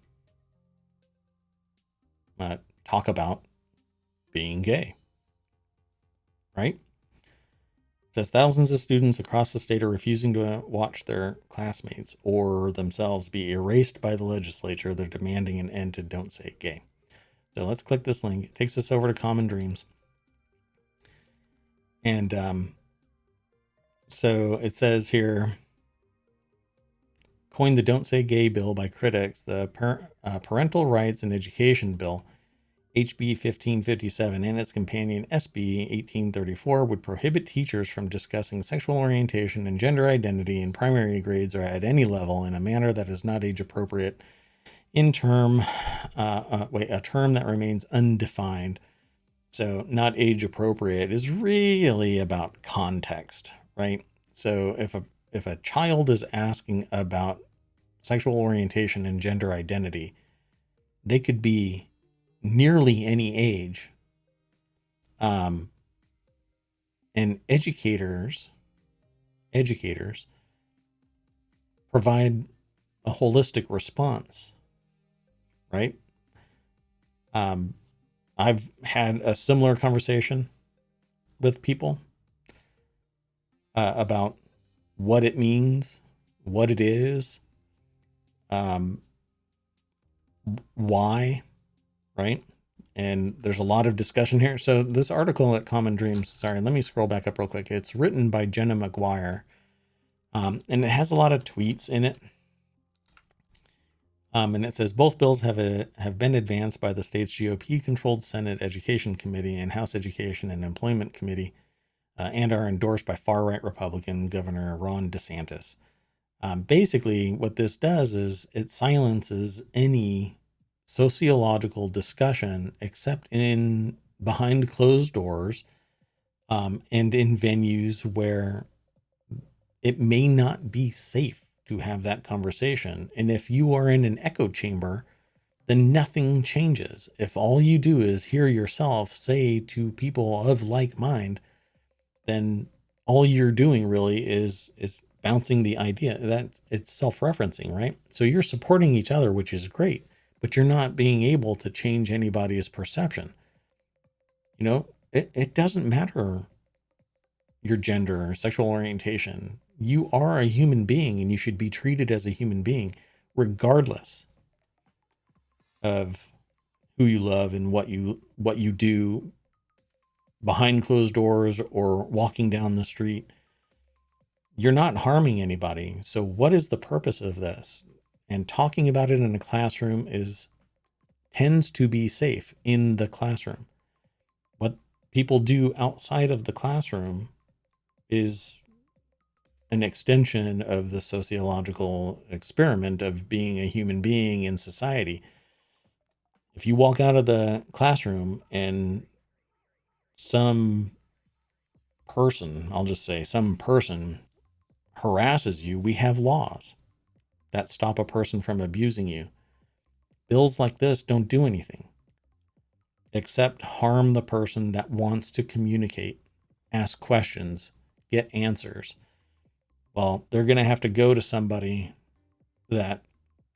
talk about being gay, right? It says thousands of students across the state are refusing to watch their classmates or themselves be erased by the legislature. They're demanding an end to Don't Say Gay. So let's click this link. It takes us over to Common Dreams. And so it says here, coined the Don't Say Gay bill by critics, the Parental Rights and Education Bill, HB 1557, and its companion SB 1834 would prohibit teachers from discussing sexual orientation and gender identity in primary grades or at any level in a manner that is not age appropriate a term that remains undefined. So not age appropriate is really about context, right? So if a child is asking about sexual orientation and gender identity, they could be nearly any age. And educators provide a holistic response, right? I've had a similar conversation with people about what it means, what it is, why, right? And there's a lot of discussion here. So this article at Common Dreams, sorry, let me scroll back up real quick. It's written by Jenna McGuire, and it has a lot of tweets in it. And it says both bills have been advanced by the state's GOP-controlled Senate Education Committee and House Education and Employment Committee, and are endorsed by far-right Republican Governor Ron DeSantis. Basically, what this does is it silences any sociological discussion except in behind closed doors, and in venues where it may not be safe to have that conversation. And if you are in an echo chamber, then nothing changes. If all you do is hear yourself say to people of like mind, then all you're doing really is bouncing the idea that it's self-referencing, right? So you're supporting each other, which is great, but you're not being able to change anybody's perception. You know, it doesn't matter your gender or sexual orientation. You are a human being and you should be treated as a human being, regardless of who you love and what you do behind closed doors or walking down the street. You're not harming anybody. So what is the purpose of this? And talking about it in a classroom tends to be safe in the classroom. What people do outside of the classroom is an extension of the sociological experiment of being a human being in society. If you walk out of the classroom and some I'll just say some person harasses you, we have laws that stop a person from abusing you. Bills like this don't do anything except harm the person that wants to communicate, ask questions, get answers. Well, they're going to have to go to somebody that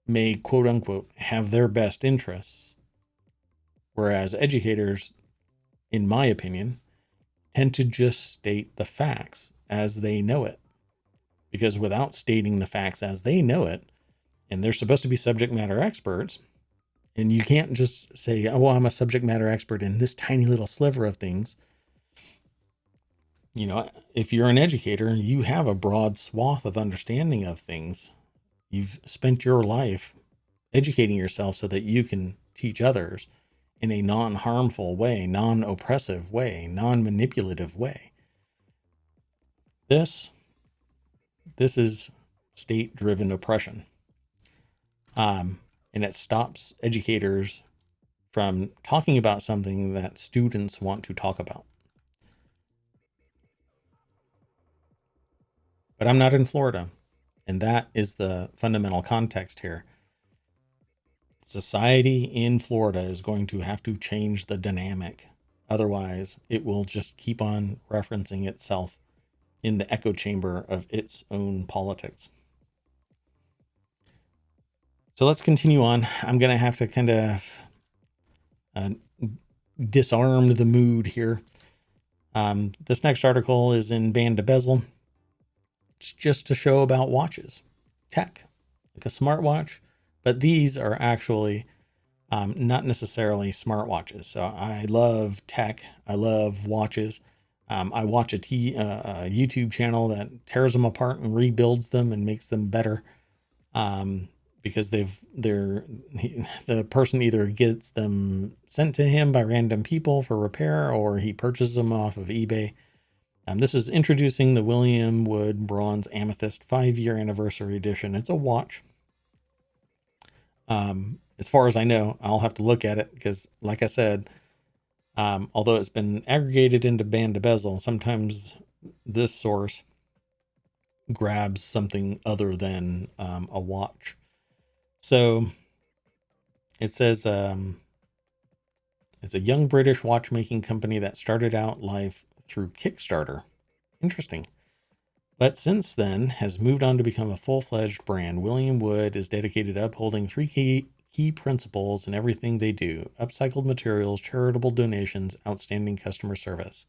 may, quote unquote, have their best interests. Whereas educators, in my opinion, tend to just state the facts as they know it. Because without stating the facts as they know it, and they're supposed to be subject matter experts, and you can't just say, oh, I'm a subject matter expert in this tiny little sliver of things. You know, if you're an educator, you have a broad swath of understanding of things. You've spent your life educating yourself so that you can teach others in a non-harmful way, non-oppressive way, non-manipulative way. This is state-driven oppression. And it stops educators from talking about something that students want to talk about. But I'm not in Florida, and that is the fundamental context here. Society in Florida is going to have to change the dynamic. Otherwise, it will just keep on referencing itself in the echo chamber of its own politics. So let's continue on. I'm going to have to kind of disarm the mood here. This next article is in Band to Bezel. It's just a show about watches, tech, like a smartwatch, but these are actually not necessarily smartwatches. So I love tech. I love watches. I watch a YouTube channel that tears them apart and rebuilds them and makes them better. Because the person either gets them sent to him by random people for repair, or he purchases them off of eBay. This is introducing the William Wood Bronze Amethyst 5-year anniversary edition. It's a watch. As far as I know, I'll have to look at it because, like I said, although it's been aggregated into Band to Bezel, sometimes this source grabs something other than a watch. So it says it's a young British watchmaking company that started out life through Kickstarter. Interesting. But since then has moved on to become a full-fledged brand. William Wood is dedicated to upholding three key principles in everything they do: upcycled materials, charitable donations, outstanding customer service.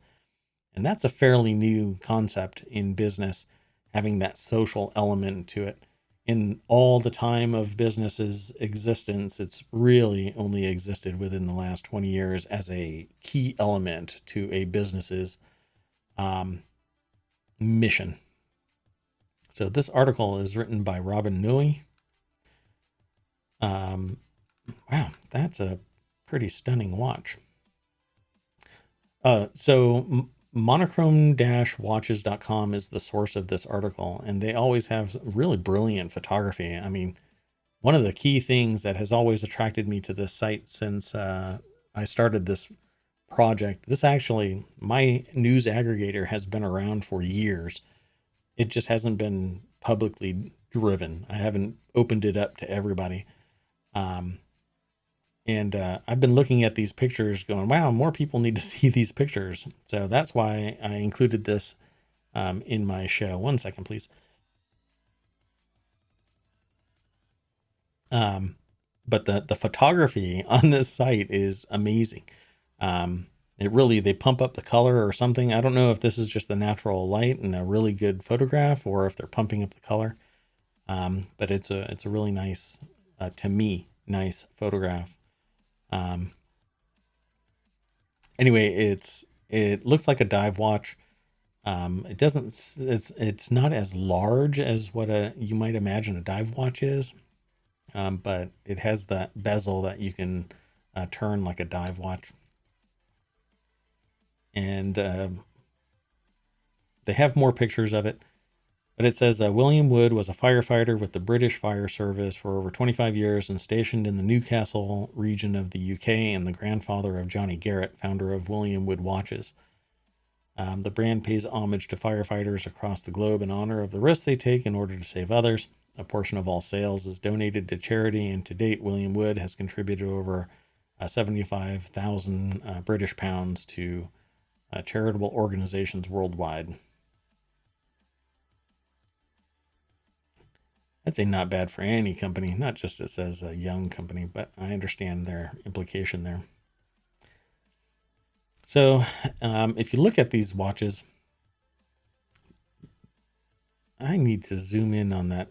And that's a fairly new concept in business, having that social element to it. In all the time of business's existence, it's really only existed within the last 20 years as a key element to a business's mission. So this article is written by Robin Noe. Wow, that's a pretty stunning watch. So monochrome-watches.com is the source of this article, and they always have really brilliant photography. I mean, one of the key things that has always attracted me to this site since I started this project, my news aggregator has been around for years. It just hasn't been publicly driven. I haven't opened it up to everybody. And I've been looking at these pictures going, wow, more people need to see these pictures. So that's why I included this in my show. 1 second, please. But the photography on this site is amazing. They pump up the color or something. I don't know if this is just the natural light and a really good photograph, or if they're pumping up the color. But it's a really nice, to me, nice photograph. Um, anyway, it looks like a dive watch. It doesn't. It's not as large as what you might imagine a dive watch is, but it has that bezel that you can turn like a dive watch. And they have more pictures of it, but it says William Wood was a firefighter with the British Fire Service for over 25 years and stationed in the Newcastle region of the UK, and the grandfather of Johnny Garrett, founder of William Wood watches. The brand pays homage to firefighters across the globe in honor of the risks they take in order to save others. A portion of all sales is donated to charity, and to date, William Wood has contributed over 75,000 British pounds to charitable organizations worldwide. I'd say not bad for any company, not just it says a young company, but I understand their implication there. So if you look at these watches, I need to zoom in on that,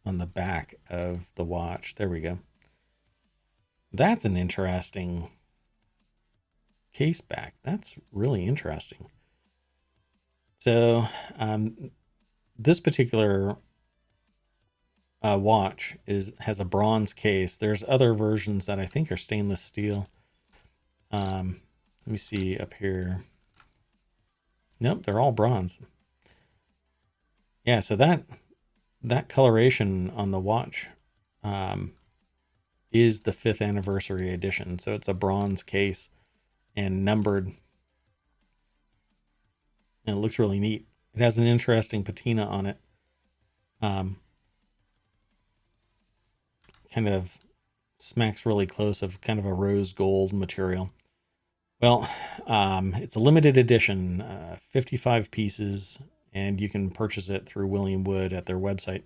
on the back of the watch. There we go. That's an interesting case back. That's really interesting. So this particular watch has a bronze case. There's other versions that I think are stainless steel. Let me see up here. Nope, they're all bronze. Yeah, so that coloration on the watch is the 5th anniversary edition. So it's a bronze case and numbered. And it looks really neat. It has an interesting patina on it. Kind of smacks really close of kind of a rose gold material. Well, it's a limited edition, 55 pieces, and you can purchase it through William Wood at their website.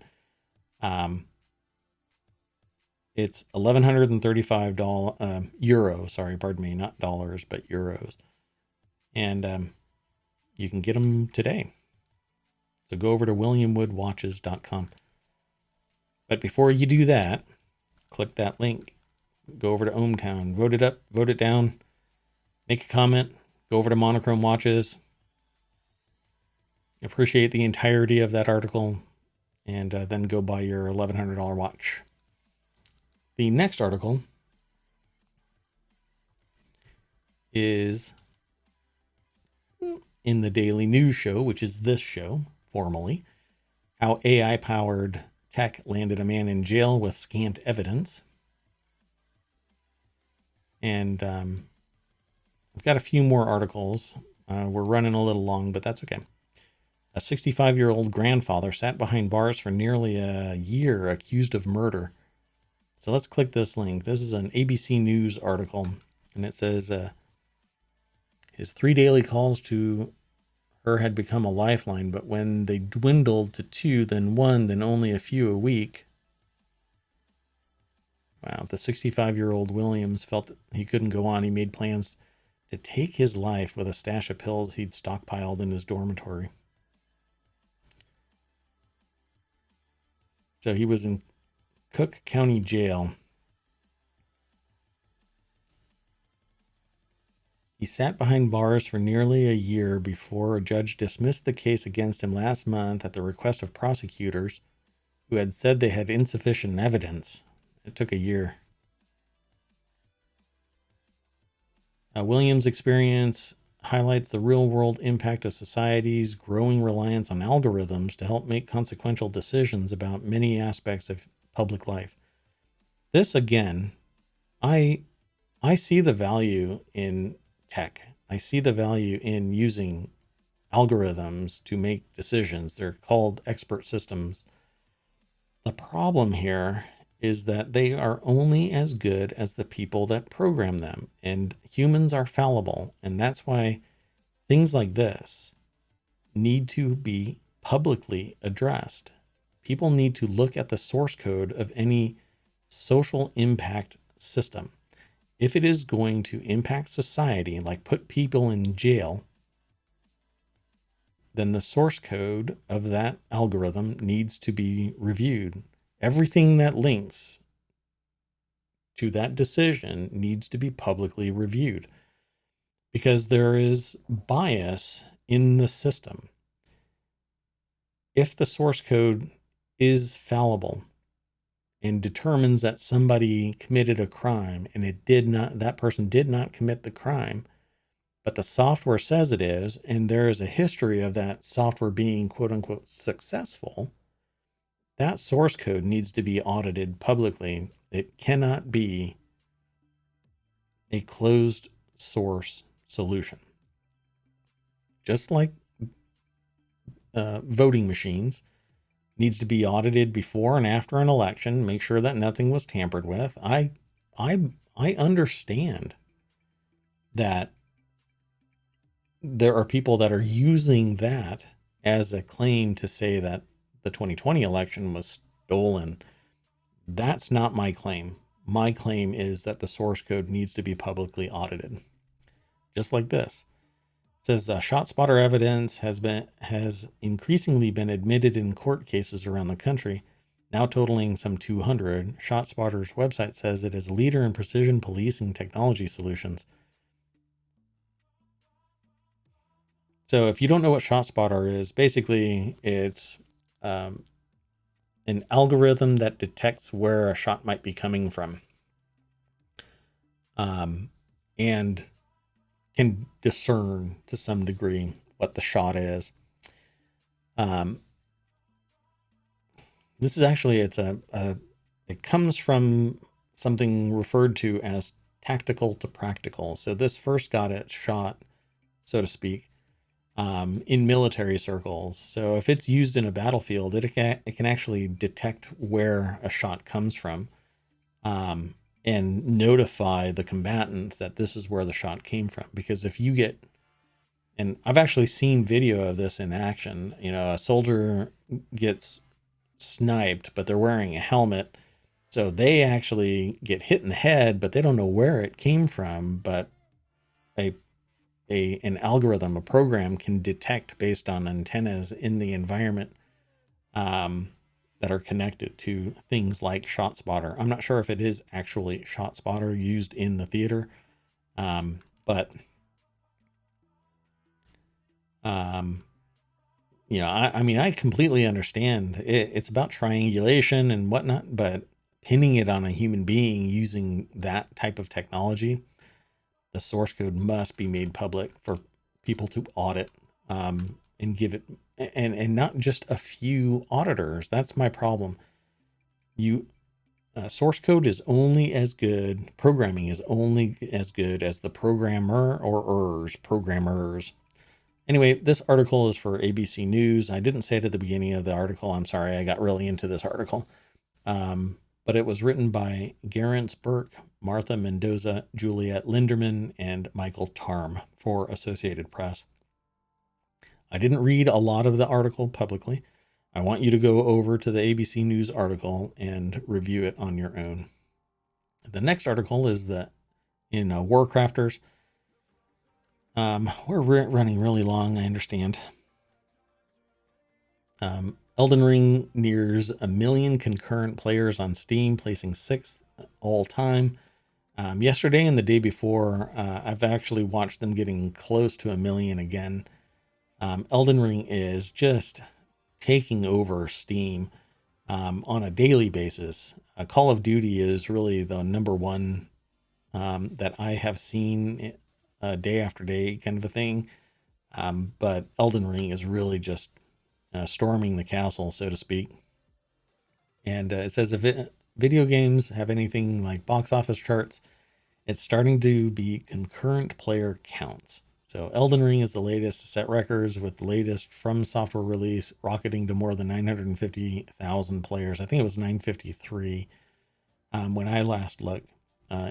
It's $1,135 euro. Sorry, pardon me, not dollars, but euros. And you can get them today. So go over to williamwoodwatches.com. But before you do that, click that link. Go over to ohmTown. Vote it up, vote it down. Make a comment. Go over to Monochrome Watches. Appreciate the entirety of that article. And then go buy your $1,100 watch. The next article is in the Daily News Show, which is this show, formerly. How AI-powered tech landed a man in jail with scant evidence. And we've got a few more articles. We're running a little long, but that's okay. A 65-year-old grandfather sat behind bars for nearly a year accused of murder. So let's click this link. This is an ABC News article, and it says his 3 daily calls to her had become a lifeline, but when they dwindled to 2, then 1, then only a few a week. Wow, the 65-year-old Williams felt that he couldn't go on. He made plans to take his life with a stash of pills he'd stockpiled in his dormitory. So he was in Cook County Jail. He sat behind bars for nearly a year before a judge dismissed the case against him last month at the request of prosecutors who had said they had insufficient evidence. It took a year. Williams' experience highlights the real-world impact of society's growing reliance on algorithms to help make consequential decisions about many aspects of public life. This, again, I see the value in tech. I see the value in using algorithms to make decisions. They're called expert systems. The problem here is that they are only as good as the people that program them, and humans are fallible. And that's why things like this need to be publicly addressed. People need to look at the source code of any social impact system. if it is going to impact society, like put people in jail, then the source code of that algorithm needs to be reviewed. Everything that links to that decision needs to be publicly reviewed because there is bias in the system. If the source code is fallible and determines that somebody committed a crime and that person did not commit the crime, but the software says it is, and there is a history of that software being quote unquote successful, that source code needs to be audited publicly. It cannot be a closed source solution. Just like voting machines needs to be audited before and after an election, make sure that nothing was tampered with. I understand that there are people that are using that as a claim to say that the 2020 election was stolen. That's not my claim. My claim is that the source code needs to be publicly audited. Just like this. It says ShotSpotter evidence has increasingly been admitted in court cases around the country, now totaling some 200. ShotSpotter's website says it is a leader in precision policing technology solutions. So if you don't know what ShotSpotter is, basically it's an algorithm that detects where a shot might be coming from, and can discern to some degree what the shot is. This is actually, it comes from something referred to as tactical to practical. So this first got its shot, so to speak, in military circles. So if it's used in a battlefield, it can actually detect where a shot comes from, and notify the combatants that this is where the shot came from. Because if you get, and I've actually seen video of this in action, a soldier gets sniped, but they're wearing a helmet. So they actually get hit in the head, but they don't know where it came from. But an algorithm, a program can detect based on antennas in the environment that are connected to things like ShotSpotter. I'm not sure if it is actually ShotSpotter used in the theater, but I mean, I completely understand it's about triangulation and whatnot, but pinning it on a human being using that type of technology, the source code must be made public for people to audit, and give it, and not just a few auditors. That's my problem. Source code is only as good, programming is only as good as the programmer or programmers. Anyway, this article is for ABC News. I didn't say it at the beginning of the article. I'm sorry. I got really into this article. But it was written by Garance Burke, Martha Mendoza, Juliet Linderman, and Michael Tarm for Associated Press. I didn't read a lot of the article publicly. I want you to go over to the ABC News article and review it on your own. The next article is in Warcrafters. We're running really long, I understand. Elden Ring nears 1 million concurrent players on Steam, placing 6th all time. Yesterday and the day before, I've actually watched them getting close to 1 million again. Elden Ring is just taking over Steam on a daily basis. Call of Duty is really the number one that I have seen day after day kind of a thing. But Elden Ring is really just storming the castle, so to speak. And it says if video games have anything like box office charts, it's starting to be concurrent player counts. So Elden Ring is the latest to set records, with the latest From Software release rocketing to more than 950,000 players. I think it was 953 when I last looked.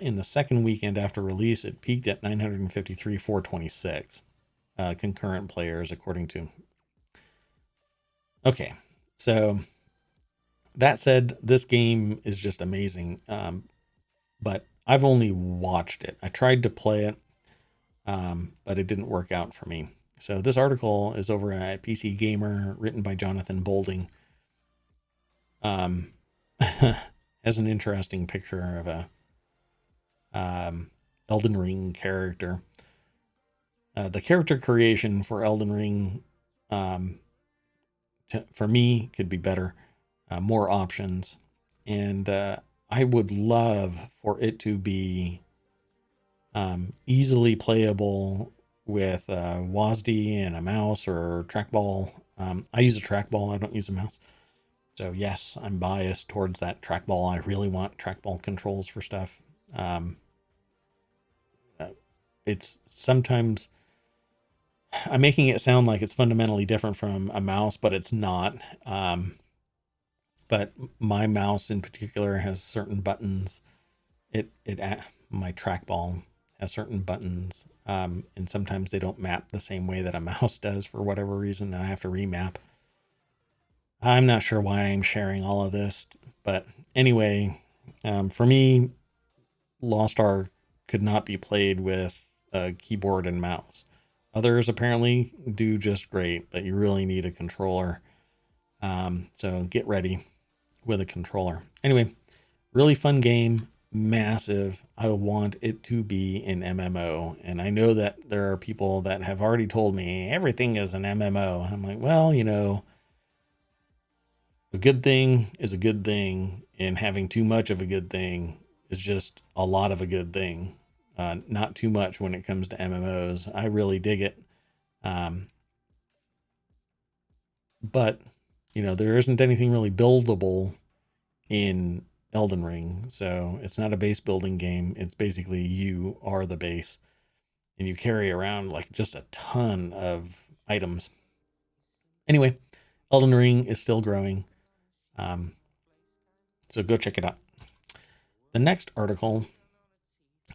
In the second weekend after release, it peaked at 953,426 concurrent players, according to. Okay, so that said, this game is just amazing. But I've only watched it. I tried to play it, but it didn't work out for me. So this article is over at PC Gamer, written by Jonathan Bolding. Has an interesting picture of a Elden Ring character. The character creation for Elden Ring, for me, could be better. More options, and I would love for it to be easily playable with WASD and a mouse or trackball. I use a trackball. I don't use a mouse. So yes, I'm biased towards that trackball. I really want trackball controls for stuff. It's sometimes I'm making it sound like it's fundamentally different from a mouse, but it's not. But my mouse in particular has certain buttons. My trackball has certain buttons, and sometimes they don't map the same way that a mouse does for whatever reason, and I have to remap. I'm not sure why I'm sharing all of this, but anyway, for me, Lost Ark could not be played with a keyboard and mouse. Others apparently do just great, but you really need a controller. So get ready with a controller. Anyway, really fun game, massive. I want it to be an MMO. And I know that there are people that have already told me everything is an MMO. I'm like, well, a good thing is a good thing, and having too much of a good thing is just a lot of a good thing. Not too much when it comes to MMOs. I really dig it. But, there isn't anything really buildable in Elden Ring. So it's not a base building game. It's basically you are the base, and you carry around like just a ton of items. Anyway, Elden Ring is still growing. So go check it out. The next article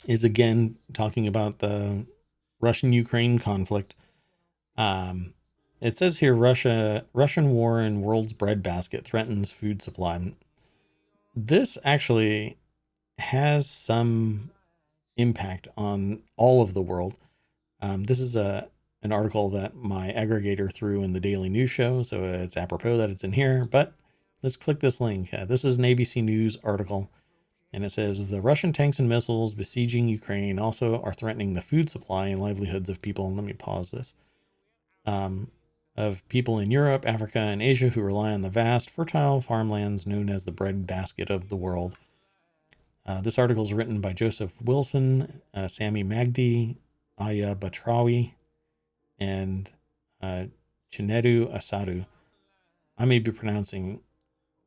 is again talking about the Russian-Ukraine conflict. It says here, Russian war in world's breadbasket threatens food supply. This actually has some impact on all of the world. This is an article that my aggregator threw in the Daily News Show, so it's apropos that it's in here, but let's click this link. This is an ABC News article, and it says, the Russian tanks and missiles besieging Ukraine also are threatening the food supply and livelihoods of people. And let me pause this. Of people in Europe, Africa, and Asia who rely on the vast, fertile farmlands known as the breadbasket of the world. This article is written by Joseph Wilson, Sami Magdi, Aya Batrawi, and Chinedu Asadu. I may be pronouncing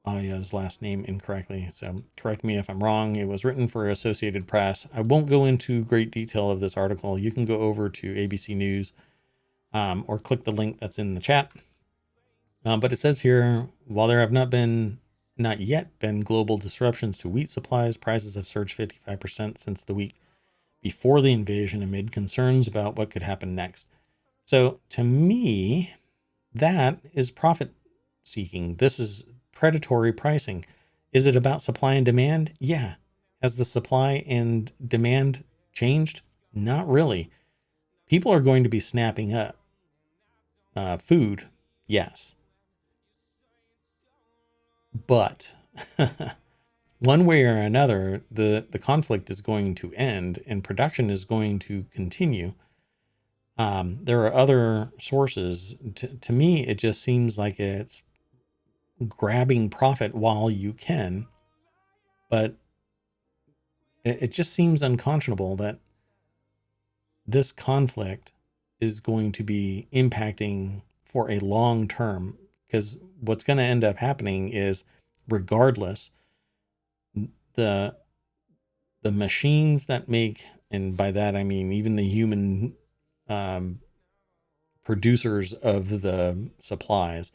Aya's last name incorrectly, so correct me if I'm wrong. It was written for Associated Press. I won't go into great detail of this article. You can go over to ABC News or click the link that's in the chat. But it says here, while there have not yet been global disruptions to wheat supplies, prices have surged 55% since the week before the invasion amid concerns about what could happen next. So to me, that is profit seeking. This is predatory pricing. Is it about supply and demand? Yeah. Has the supply and demand changed? Not really. People are going to be snapping up food. Yes. But one way or another, the conflict is going to end and production is going to continue. There are other sources. To me, it just seems like it's grabbing profit while you can, but it just seems unconscionable that this conflict is going to be impacting for a long term, because what's going to end up happening is, regardless, the machines that make, and by that I mean even the human producers of the supplies,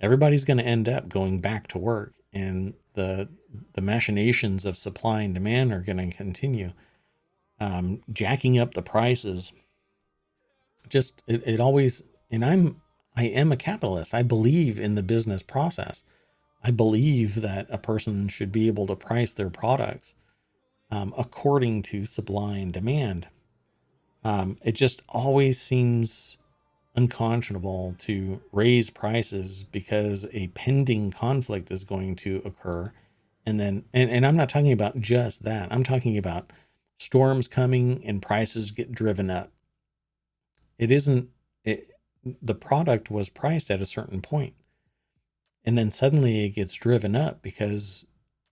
everybody's going to end up going back to work, and the machinations of supply and demand are going to continue, jacking up the prices. Just it always, and I am a capitalist. I believe in the business process. I believe that a person should be able to price their products according to supply and demand. It just always seems unconscionable to raise prices because a pending conflict is going to occur. And then, and I'm not talking about just that. I'm talking about storms coming and prices get driven up. It isn't, it, the product was priced at a certain point, and then suddenly it gets driven up because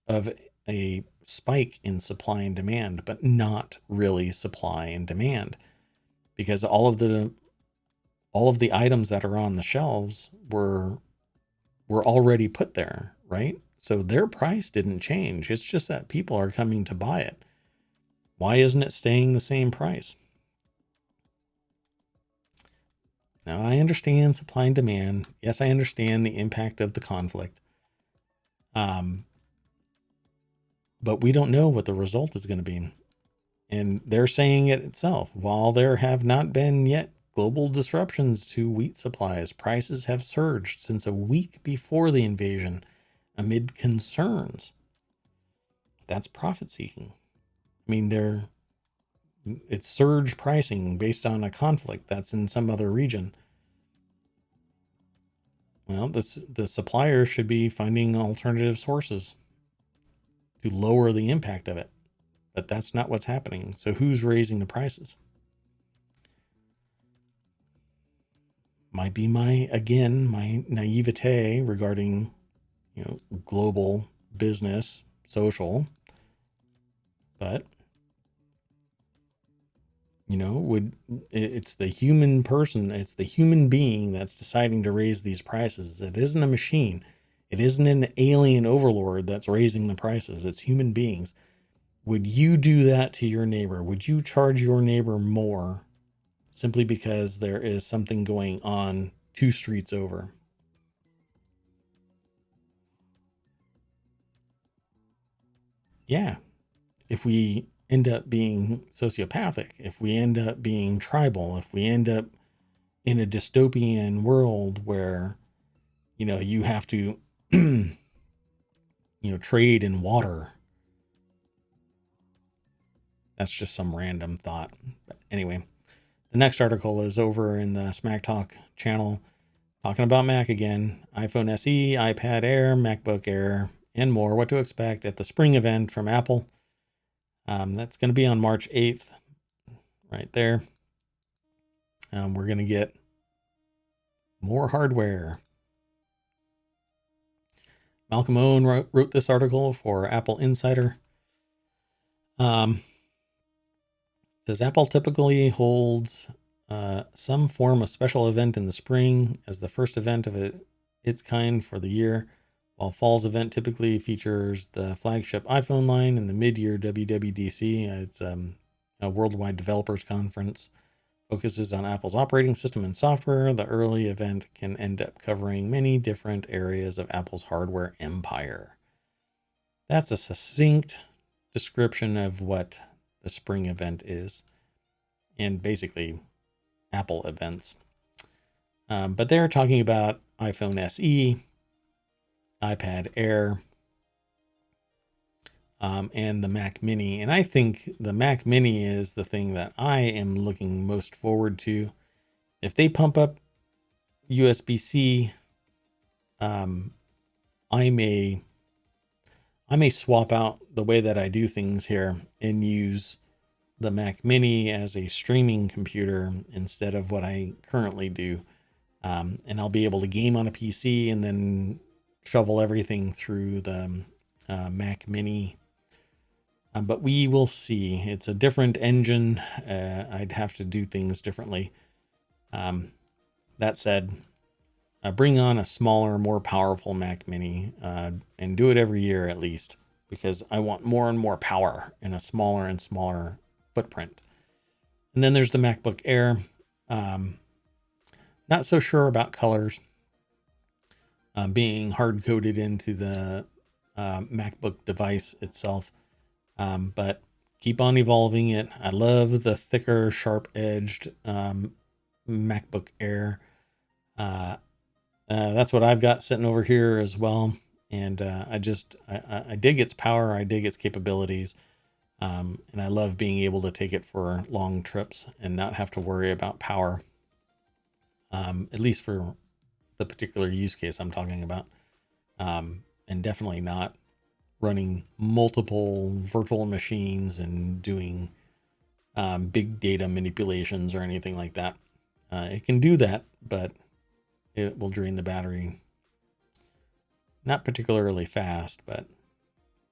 of a spike in supply and demand, but not really supply and demand, because all of the items that are on the shelves were already put there, right? So their price didn't change. It's just that people are coming to buy it. Why isn't it staying the same price? Now, I understand supply and demand. Yes, I understand the impact of the conflict. But we don't know what the result is going to be. And they're saying it itself. While there have not been yet global disruptions to wheat supplies, prices have surged since a week before the invasion amid concerns. That's profit seeking. I mean, it's surge pricing based on a conflict that's in some other region. Well, the suppliers should be finding alternative sources to lower the impact of it. But that's not what's happening. So who's raising the prices? Might be my naivete regarding, global business, social, but it's the human person, it's the human being that's deciding to raise these prices. It isn't a machine. It isn't an alien overlord that's raising the prices. It's human beings. Would you do that to your neighbor? Would you charge your neighbor more simply because there is something going on 2 streets over? Yeah. If we end up being sociopathic, if we end up being tribal, if we end up in a dystopian world where, you have to, trade in water. That's just some random thought. But anyway, the next article is over in the Smack Talk channel, talking about Mac again. iPhone SE, iPad Air, MacBook Air, and more. What to expect at the spring event from Apple. That's going to be on March 8th, right there. We're going to get more hardware. Malcolm Owen wrote this article for Apple Insider. Says Apple typically holds some form of special event in the spring as the first event of its kind for the year, while fall's event typically features the flagship iPhone line and the mid-year WWDC. It's a worldwide developers conference, focuses on Apple's operating system and software. The early event can end up covering many different areas of Apple's hardware empire. That's a succinct description of what the spring event is, and basically Apple events. But they're talking about iPhone SE, iPad Air, and the Mac Mini. And I think the Mac Mini is the thing that I am looking most forward to. If they pump up USB-C, I may swap out the way that I do things here and use the Mac Mini as a streaming computer instead of what I currently do. And I'll be able to game on a PC and then shovel everything through the Mac Mini. But we will see. It's a different engine. I'd have to do things differently. That said, bring on a smaller, more powerful Mac Mini and do it every year at least, because I want more and more power in a smaller and smaller footprint. And then there's the MacBook Air. Not so sure about colors being hard coded into the MacBook device itself, but keep on evolving it. I love the thicker, sharp edged MacBook Air. That's what I've got sitting over here as well. And I dig its power. I dig its capabilities. And I love being able to take it for long trips and not have to worry about power, at least for the particular use case I'm talking about. And definitely not running multiple virtual machines and doing big data manipulations or anything like that. It can do that, but it will drain the battery. Not particularly fast, but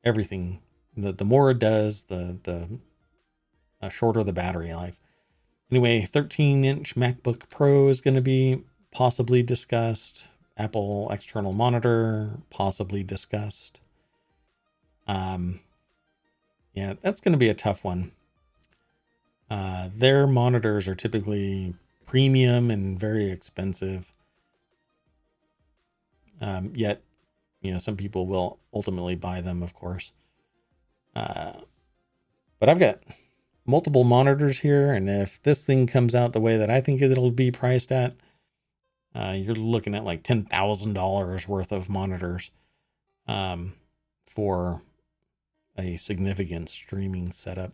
everything, the more it does, the shorter the battery life. Anyway, 13-inch MacBook Pro is going to be possibly discussed. Apple external monitor, possibly discussed. Yeah, that's going to be a tough one. Their monitors are typically premium and very expensive. Yet, some people will ultimately buy them, of course. But I've got multiple monitors here, and if this thing comes out the way that I think it'll be priced at, you're looking at like $10,000 worth of monitors for a significant streaming setup.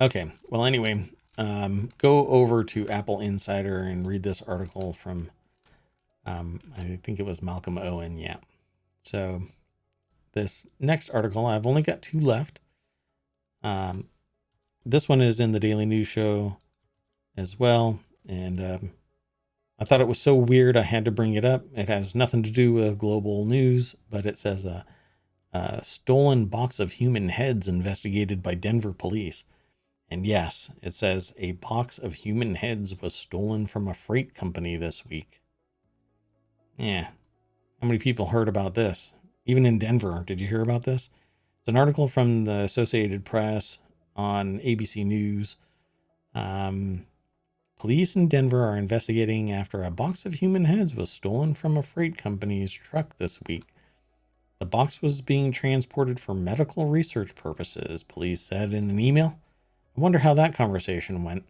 Okay, well, anyway, go over to Apple Insider and read this article from, I think it was Malcolm Owen. Yeah. So this next article, I've only got 2 left. This one is in the Daily News Show as well. And I thought it was so weird I had to bring it up. It has nothing to do with global news, but it says a stolen box of human heads investigated by Denver police. And yes, it says a box of human heads was stolen from a freight company this week. Yeah. How many people heard about this? Even in Denver, did you hear about this? It's an article from the Associated Press on ABC News. Police in Denver are investigating after a box of human heads was stolen from a freight company's truck this week. The box was being transported for medical research purposes, police said in an email. I wonder how that conversation went.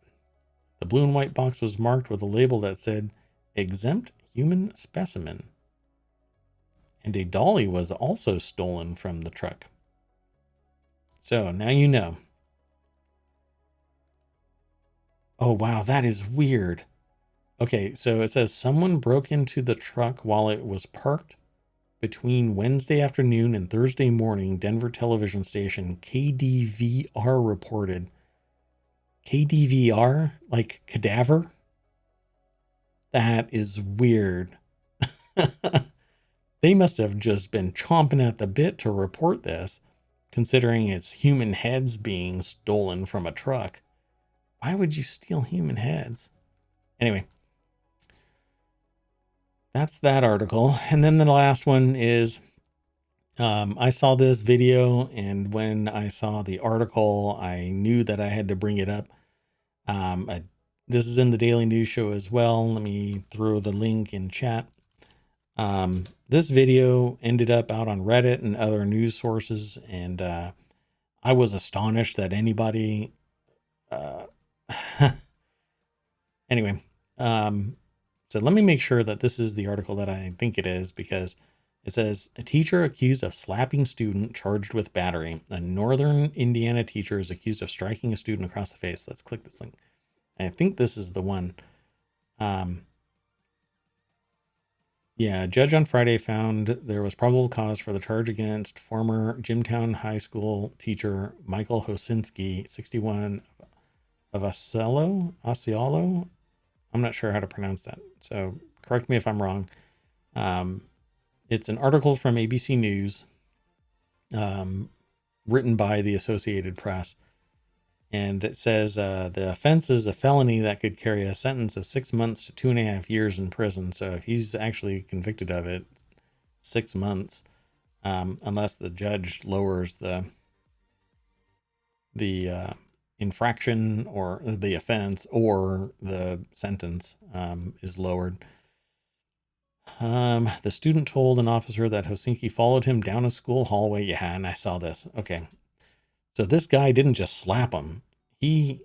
The blue and white box was marked with a label that said, exempt human specimen. And a dolly was also stolen from the truck. So now you know. Oh, wow, that is weird. Okay, so it says someone broke into the truck while it was parked between Wednesday afternoon and Thursday morning, Denver television station KDVR reported. KDVR? Like cadaver? That is weird. They must have just been chomping at the bit to report this, considering it's human heads being stolen from a truck. Why would you steal human heads? Anyway, that's that article. And then the last one is, I saw this video, and when I saw the article, I knew that I had to bring it up. This is in the Daily News Show as well. Let me throw the link in chat. This video ended up out on Reddit and other news sources, and I was astonished that anybody anyway, so let me make sure that this is the article that I think it is, because it says a teacher accused of slapping student charged with battery. A northern Indiana teacher is accused of striking a student across the face. Let's click this link. I think this is the one. Yeah, a judge on Friday found there was probable cause for the charge against former Jimtown High School teacher Michael Hosinski, 61, of Osceola. I'm not sure how to pronounce that, so correct me if I'm wrong. It's an article from ABC News, written by the Associated Press. And it says the offense is a felony that could carry a sentence of 6 months to 2.5 years in prison. So if he's actually convicted of it, 6 months, unless the judge lowers the infraction or the offense, or the sentence is lowered. The student told an officer that Hosinki followed him down a school hallway. Yeah, and I saw this. Okay. So this guy didn't just slap him. He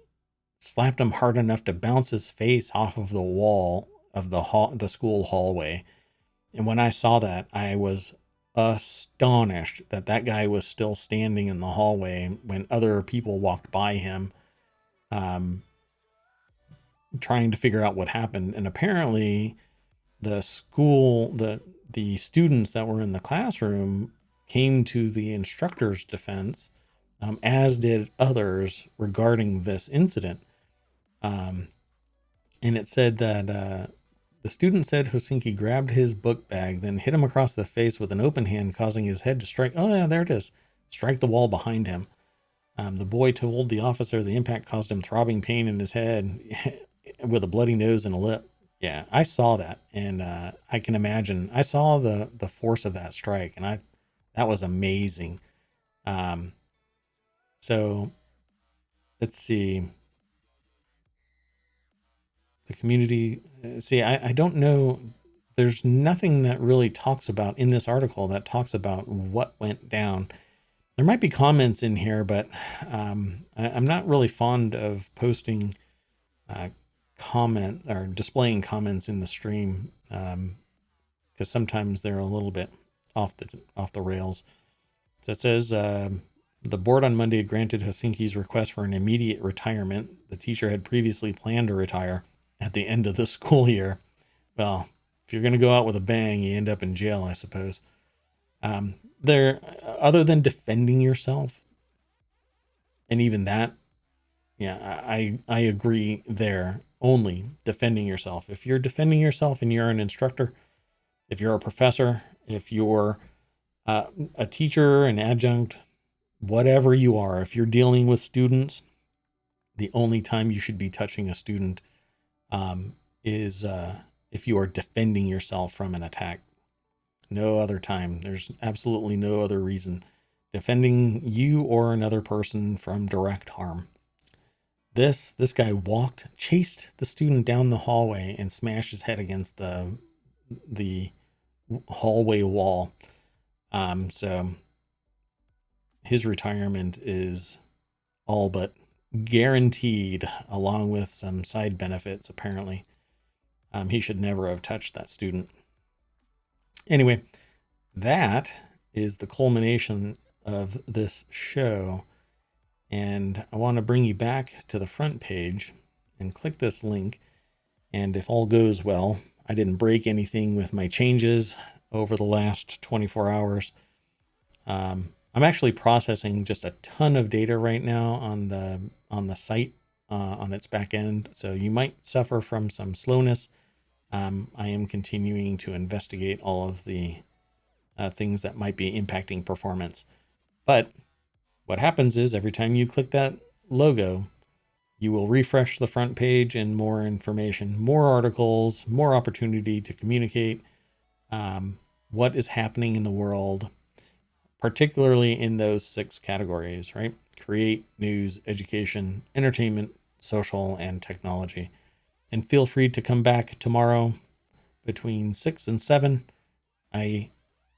slapped him hard enough to bounce his face off of the wall of the school hallway. And when I saw that, I was astonished that that guy was still standing in the hallway when other people walked by him, um, trying to figure out what happened. And apparently the students that were in the classroom came to the instructor's defense, as did others regarding this incident. Um, and it said that the student said Helsinki grabbed his book bag, then hit him across the face with an open hand, causing his head to strike. Oh, yeah, there it is. Strike the wall behind him. The boy told the officer the impact caused him throbbing pain in his head with a bloody nose and a lip. Yeah, I saw that, and I can imagine. I saw the force of that strike, and that was amazing. Um, so let's see. The community. See, I don't know. There's nothing that really talks about in this article that talks about what went down. There might be comments in here, but I'm not really fond of posting comment or displaying comments in the stream, because sometimes they're a little bit off the rails. So it says the board on Monday granted Helsinki's request for an immediate retirement. The teacher had previously planned to retire at the end of the school year. Well, if you're going to go out with a bang, you end up in jail, I suppose. There, other than defending yourself, and even that, yeah, I agree there. Only defending yourself. If you're defending yourself and you're an instructor, if you're a professor, if you're a teacher, an adjunct, whatever you are, if you're dealing with students, the only time you should be touching a student is if you are defending yourself from an attack. No other time. There's absolutely no other reason. Defending you or another person from direct harm. This guy chased the student down the hallway and smashed his head against the hallway wall. So his retirement is all but guaranteed, along with some side benefits, apparently. He should never have touched that student. Anyway, that is the culmination of this show. And I want to bring you back to the front page and click this link. And if all goes well, I didn't break anything with my changes over the last 24 hours. I'm actually processing just a ton of data right now on the site, on its back end. So you might suffer from some slowness. I am continuing to investigate all of the things that might be impacting performance. But what happens is every time you click that logo, you will refresh the front page and more information, more articles, more opportunity to communicate what is happening in the world, particularly in those 6 categories, right? Create, news, education, entertainment, social, and technology. And feel free to come back tomorrow between 6 and 7. I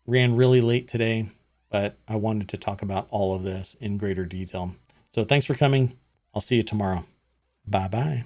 ran really late today, but I wanted to talk about all of this in greater detail. So thanks for coming. I'll see you tomorrow. Bye-bye.